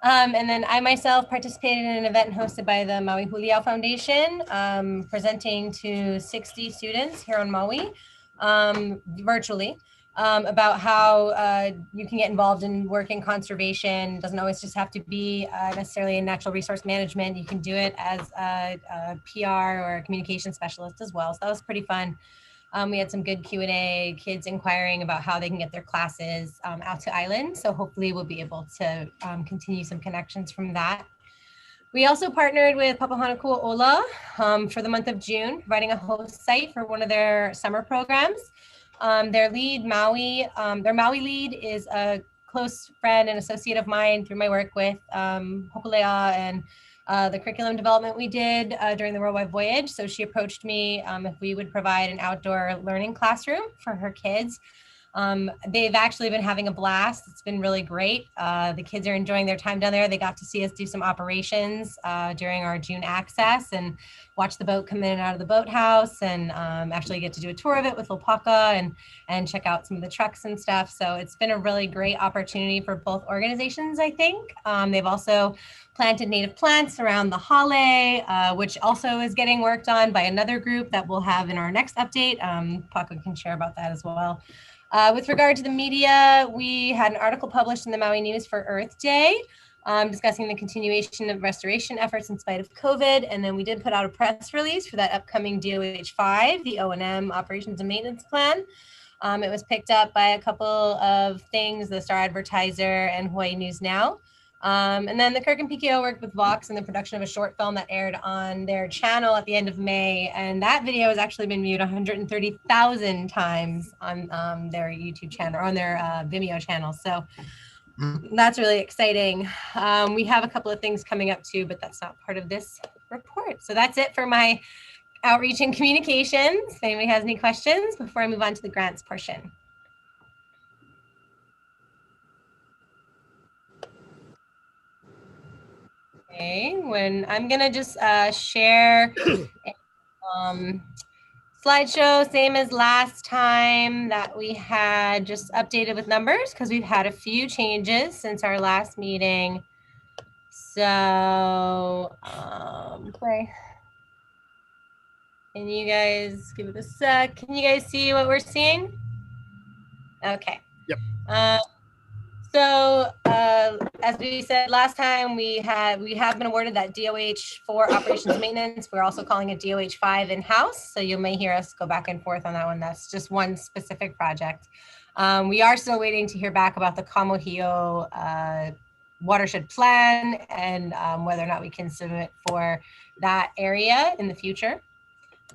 And then I myself participated in an event hosted by the Maui Huliau Foundation, presenting to 60 students here on Maui, virtually, about how you can get involved in work in conservation. It doesn't always just have to be necessarily in natural resource management. You can do it as a PR or a communication specialist as well. So that was pretty fun. We had some good Q&A, kids inquiring about how they can get their classes out to island. So hopefully we'll be able to continue some connections from that. We also partnered with Kaho'olawe for the month of June, providing a host site for one of their summer programs. Their Maui lead is a close friend and associate of mine through my work with Hokulea and the curriculum development we did during the Worldwide Voyage. So she approached me if we would provide an outdoor learning classroom for her kids. They've actually been having a blast. It's been really great. The kids are enjoying their time down there. They got to see us do some operations during our June access and watch the boat come in and out of the boathouse, and actually get to do a tour of it with Lopaka and check out some of the trucks and stuff. So it's been a really great opportunity for both organizations, I think. They've also planted native plants around the hale, which also is getting worked on by another group that we'll have in our next update. Paco can share about that as well. With regard to the media, we had an article published in the Maui News for Earth Day, discussing the continuation of restoration efforts in spite of COVID. And then we did put out a press release for that upcoming DOH5, the O&M Operations and Maintenance Plan. It was picked up by a couple of things, the Star Advertiser and Hawaii News Now. And then the KIRC and PKO worked with Vox in the production of a short film that aired on their channel at the end of May. And that video has actually been viewed 130,000 times on their YouTube channel, or on their Vimeo channel. So that's really exciting. We have a couple of things coming up too, but that's not part of this report. So that's it for my outreach and communications. If anybody has any questions before I move on to the grants portion. Okay, I'm gonna just share a slideshow, same as last time that we had, just updated with numbers because we've had a few changes since our last meeting. So, play. Can you guys give it a sec? Can you guys see what we're seeing? Okay. Yep. So as we said last time, we have been awarded that DOH 4 operations and maintenance. We're also calling it DOH 5 in-house. So you may hear us go back and forth on that one. That's just one specific project. We are still waiting to hear back about the Kamohio watershed plan and whether or not we can submit for that area in the future.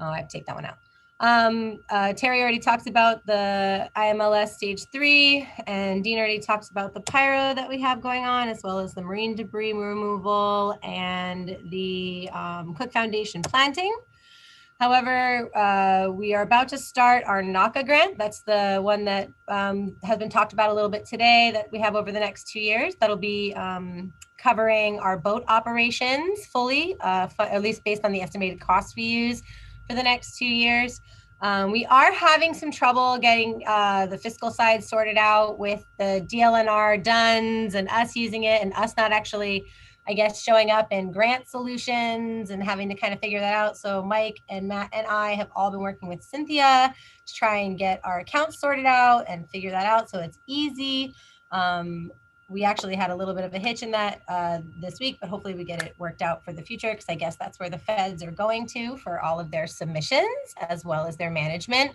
Oh, I have to take that one out. Terry already talked about the IMLS stage 3, and Dean already talks about the pyro that we have going on, as well as the marine debris removal and the Cook Foundation planting. However, we are about to start our NACA grant. That's the one that has been talked about a little bit today that we have over the next 2 years. That'll be covering our boat operations fully, at least based on the estimated costs we use for the next 2 years. We are having some trouble getting the fiscal side sorted out with the DLNR DUNS and us using it and us not actually I guess, showing up in grant solutions and having to kind of figure that out. So Mike and Matt and I have all been working with Cynthia to try and get our accounts sorted out and figure that out so it's easy. We actually had a little bit of a hitch in that this week, but hopefully we get it worked out for the future, because I guess that's where the feds are going to for all of their submissions as well as their management.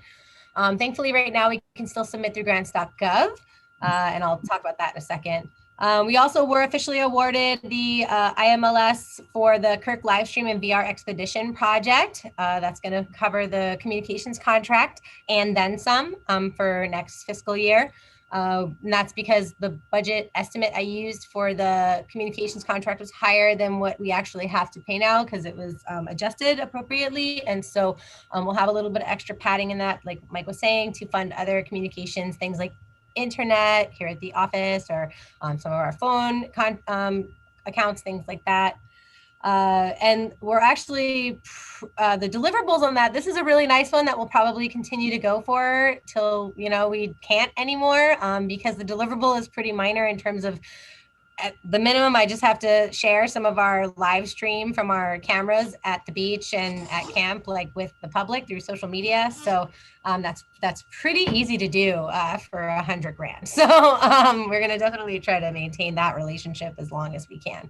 Thankfully, right now we can still submit through grants.gov, and I'll talk about that in a second. We also were officially awarded the IMLS for the KIRC Livestream and VR Expedition project. That's going to cover the communications contract and then some for next fiscal year. And that's because the budget estimate I used for the communications contract was higher than what we actually have to pay now, because it was adjusted appropriately. And so we'll have a little bit of extra padding in that, like Mike was saying, to fund other communications, things like internet here at the office, or some of our phone accounts, things like that. And we're actually, the deliverables on that, this is a really nice one that we'll probably continue to go for till, we can't anymore, because the deliverable is pretty minor in terms of, at the minimum, I just have to share some of our live stream from our cameras at the beach and at camp, like with the public through social media. So that's pretty easy to do for $100,000. So we're going to definitely try to maintain that relationship as long as we can.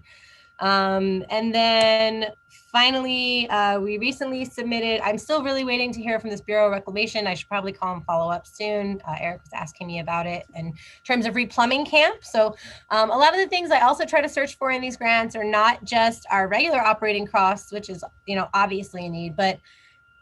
And then finally, we recently submitted, I'm still really waiting to hear from this Bureau of Reclamation. I should probably call and follow up soon. Eric was asking me about it in terms of replumbing camp. So a lot of the things I also try to search for in these grants are not just our regular operating costs, which is, obviously a need, but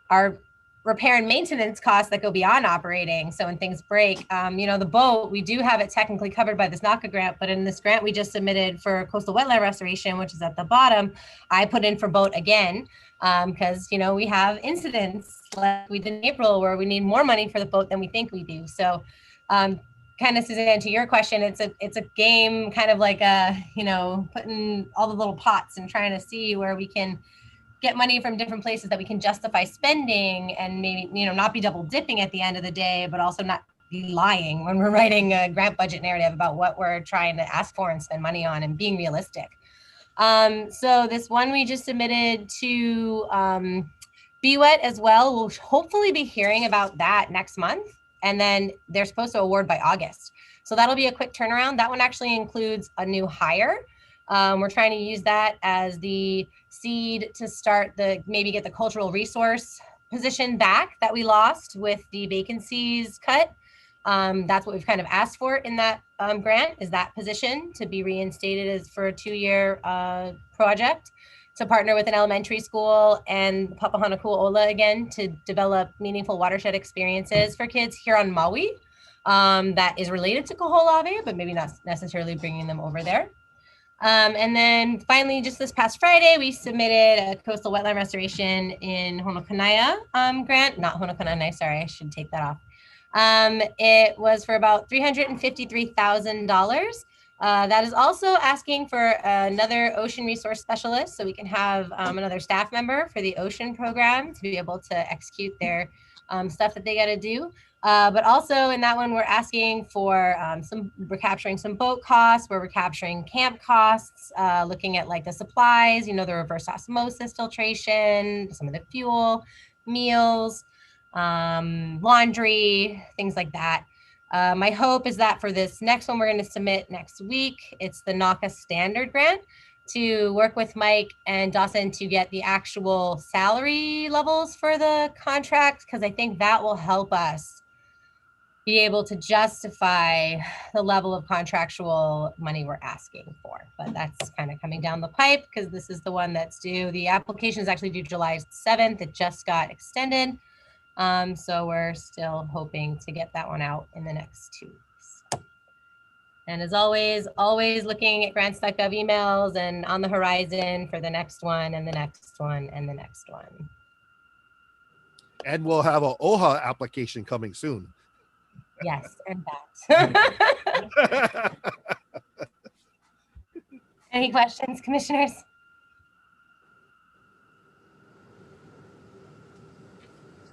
our repair and maintenance costs that go beyond operating. So when things break, the boat, we do have it technically covered by this NACA grant, but in this grant we just submitted for coastal wetland restoration, which is at the bottom, I put in for boat again, because, we have incidents like we did in April where we need more money for the boat than we think we do. So kind of, Suzanne, to your question, it's a game, kind of like putting all the little pots and trying to see where we can get money from different places that we can justify spending, and maybe, not be double dipping at the end of the day, but also not be lying when we're writing a grant budget narrative about what we're trying to ask for and spend money on, and being realistic. So this one we just submitted to BWET as well. We'll hopefully be hearing about that next month. And then they're supposed to award by August. So that'll be a quick turnaround. That one actually includes a new hire. We're trying to use that as the seed to start maybe get the cultural resource position back that we lost with the vacancies cut. That's what we've kind of asked for in that grant, is that position to be reinstated as for a 2-year project, to partner with an elementary school and Kaho'olawe again to develop meaningful watershed experiences for kids here on Maui that is related to Kaho'olawe, but maybe not necessarily bringing them over there. And then finally, just this past Friday, we submitted a coastal wetland restoration in Honokanaya grant, not Honokanai, sorry, I should take that off. It was for about $353,000. That is also asking for another ocean resource specialist, so we can have another staff member for the ocean program to be able to execute their stuff that they got to do. But also in that one, we're asking for we're capturing some boat costs, we're capturing camp costs, looking at like the supplies, the reverse osmosis filtration, some of the fuel, meals, laundry, things like that. My hope is that for this next one we're going to submit next week, it's the NACA standard grant, to work with Mike and Dawson to get the actual salary levels for the contract, because I think that will help us be able to justify the level of contractual money we're asking for. But that's kind of coming down the pipe, because this is the one that's due. The application is actually due July 7th. It just got extended. So we're still hoping to get that one out in the next 2 weeks. And as always looking at grants.gov emails and on the horizon for the next one and the next one and the next one. And we'll have a OHA application coming soon. Yes, and that. Any questions, commissioners?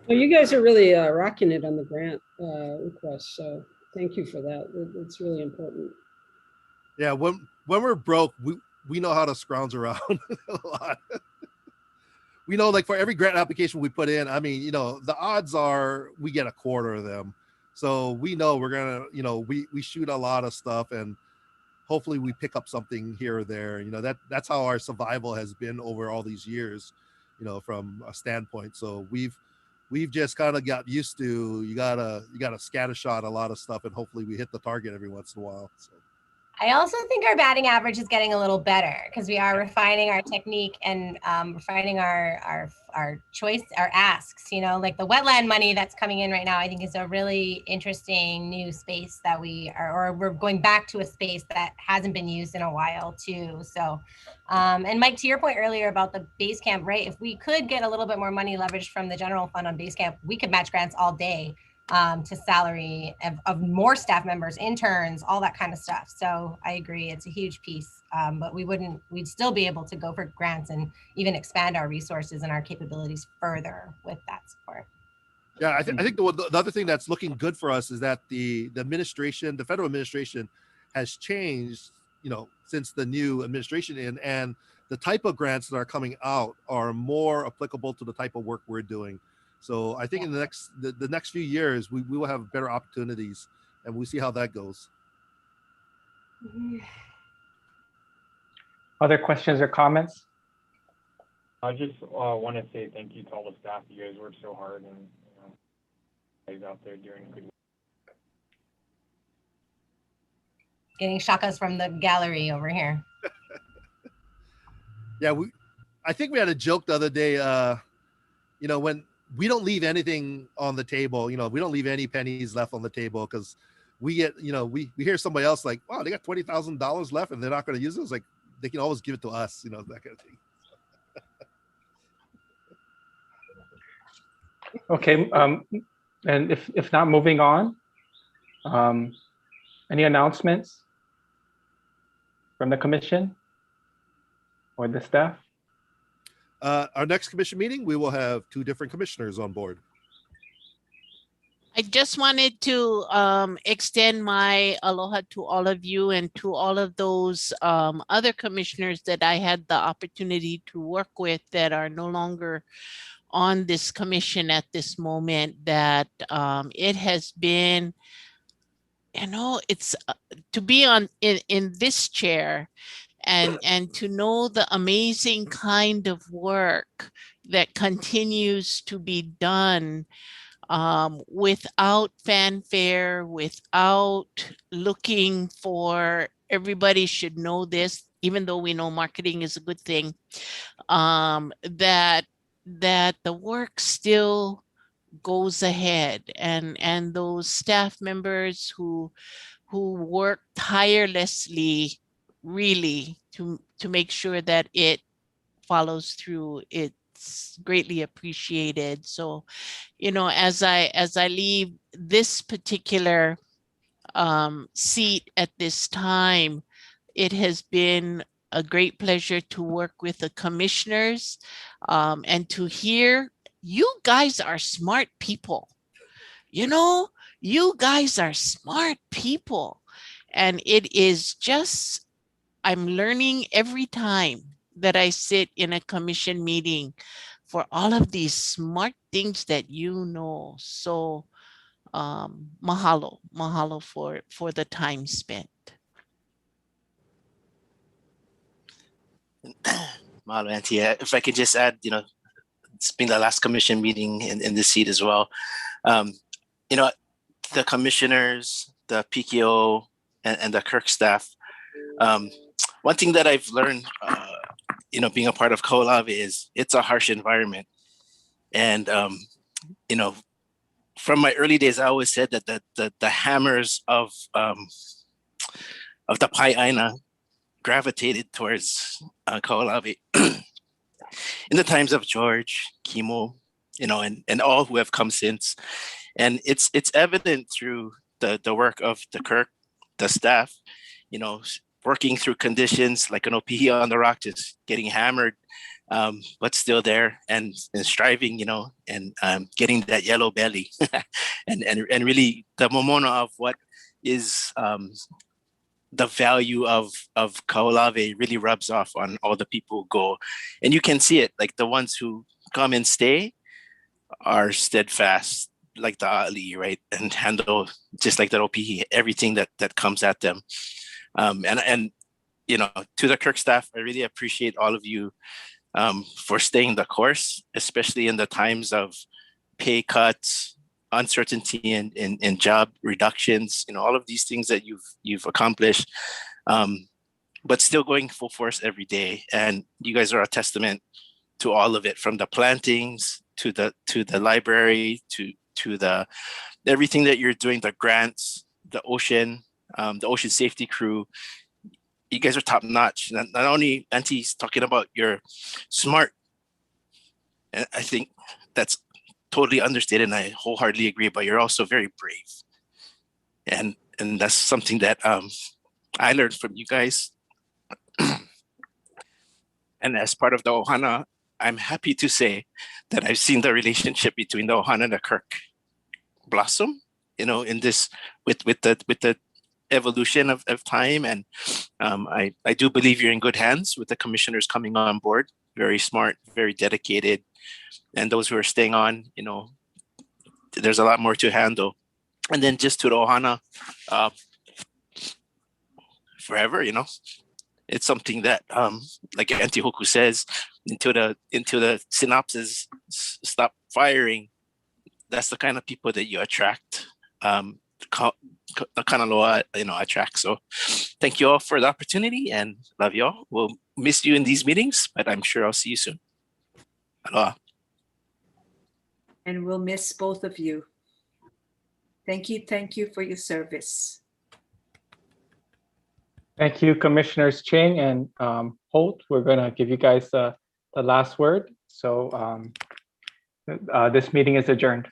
Well, you guys are really rocking it on the grant request, so thank you for that. It's really important. Yeah, when we're broke, we know how to scrounge around a lot. We know, like, for every grant application we put in, I mean, you know, the odds are we get a quarter of them. So we know we're gonna, you know, we shoot a lot of stuff, and hopefully we pick up something here or there. You know, that's how our survival has been over all these years, you know, from a standpoint. So we've just kind of got used to, you gotta scattershot a lot of stuff, and hopefully we hit the target every once in a while. So. I also think our batting average is getting a little better because we are refining our technique and refining our choice, our asks. You know, like the wetland money that's coming in right now, I think is a really interesting new space that or we're going back to a space that hasn't been used in a while too. So, and Mike, to your point earlier about the base camp, right? If we could get a little bit more money leveraged from the general fund on base camp, we could match grants all day. To salary of more staff members, interns, all that kind of stuff. So I agree, it's a huge piece, but we'd still be able to go for grants and even expand our resources and our capabilities further with that support. Yeah, I think the other thing that's looking good for us is that the administration, the federal administration, has changed, you know, since the new administration and the type of grants that are coming out are more applicable to the type of work we're doing. So I think in the next few years, we will have better opportunities, and we'll see how that goes. Other questions or comments? I just want to say thank you to all the staff. You guys work so hard, and guys out there doing good work. Getting shakas from the gallery over here. Yeah, I think we had a joke the other day, you know, when we don't leave anything on the table, you know, we don't leave any pennies left on the table because we get, you know, we hear somebody else like, wow, they got $20,000 left and they're not going to use it. It's like, they can always give it to us, you know, that kind of thing. Okay, and if not, moving on, any announcements from the commission or the staff? Our next commission meeting, we will have 2 different commissioners on board. I just wanted to extend my aloha to all of you and to all of those other commissioners that I had the opportunity to work with that are no longer on this commission at this moment, that it has been, you know, it's to be in this chair and to know the amazing kind of work that continues to be done without fanfare, without looking for everybody should know this, even though we know marketing is a good thing, that the work still goes ahead, and those staff members who work tirelessly really to make sure that it follows through, it's greatly appreciated. So, you know, as I leave this particular seat at this time, it has been a great pleasure to work with the commissioners and to hear you guys are smart people. You know, you guys are smart people. And it is just, I'm learning every time that I sit in a commission meeting for all of these smart things that you know. So mahalo for the time spent. Mahalo, Auntie. If I could just add, you know, it's been the last commission meeting in this seat as well. You know, the commissioners, the PKO, and the KIRC staff. One thing that I've learned, you know, being a part of Kaho'olawe is it's a harsh environment. And, you know, from my early days, I always said that the hammers of the Pai'aina gravitated towards Kaho'olawe in the times of George, Kimo, you know, and all who have come since. And it's evident through the work of the KIRC, the staff, you know, working through conditions like an opihi on the rock, just getting hammered, but still there and striving, you know, and getting that yellow belly and really the momono of what is the value of Kaho'olawe really rubs off on all the people who go. And you can see it, like the ones who come and stay are steadfast, like the Ali, right? And handle, just like the OPE, everything that comes at them. And you know, to the KIRC staff, I really appreciate all of you for staying the course, especially in the times of pay cuts, uncertainty and job reductions, you know, all of these things that you've accomplished, but still going full force every day. And you guys are a testament to all of it, from the plantings to the library to the everything that you're doing, the grants, the ocean safety crew. You guys are top notch. Not only Auntie's talking about you're smart, and I think that's totally understated, and I wholeheartedly agree, but you're also very brave. And that's something that I learned from you guys. And as part of the Ohana, I'm happy to say that I've seen the relationship between the Ohana and the KIRC blossom, you know, in this with the evolution of time. And I do believe you're in good hands with the commissioners coming on board. Very smart, very dedicated. And those who are staying on, you know, there's a lot more to handle. And then just to the Ohana, forever, you know, it's something that, like Auntie Hoku says, until the synopsis stop firing, that's the kind of people that you attract. The Kanaloa, you know, attract. So thank you all for the opportunity and love you all. We'll miss you in these meetings, but I'm sure I'll see you soon. Aloha. And we'll miss both of you. Thank you for your service. Thank you, Commissioners Ching and Holt. We're going to give you guys the last word. So this meeting is adjourned.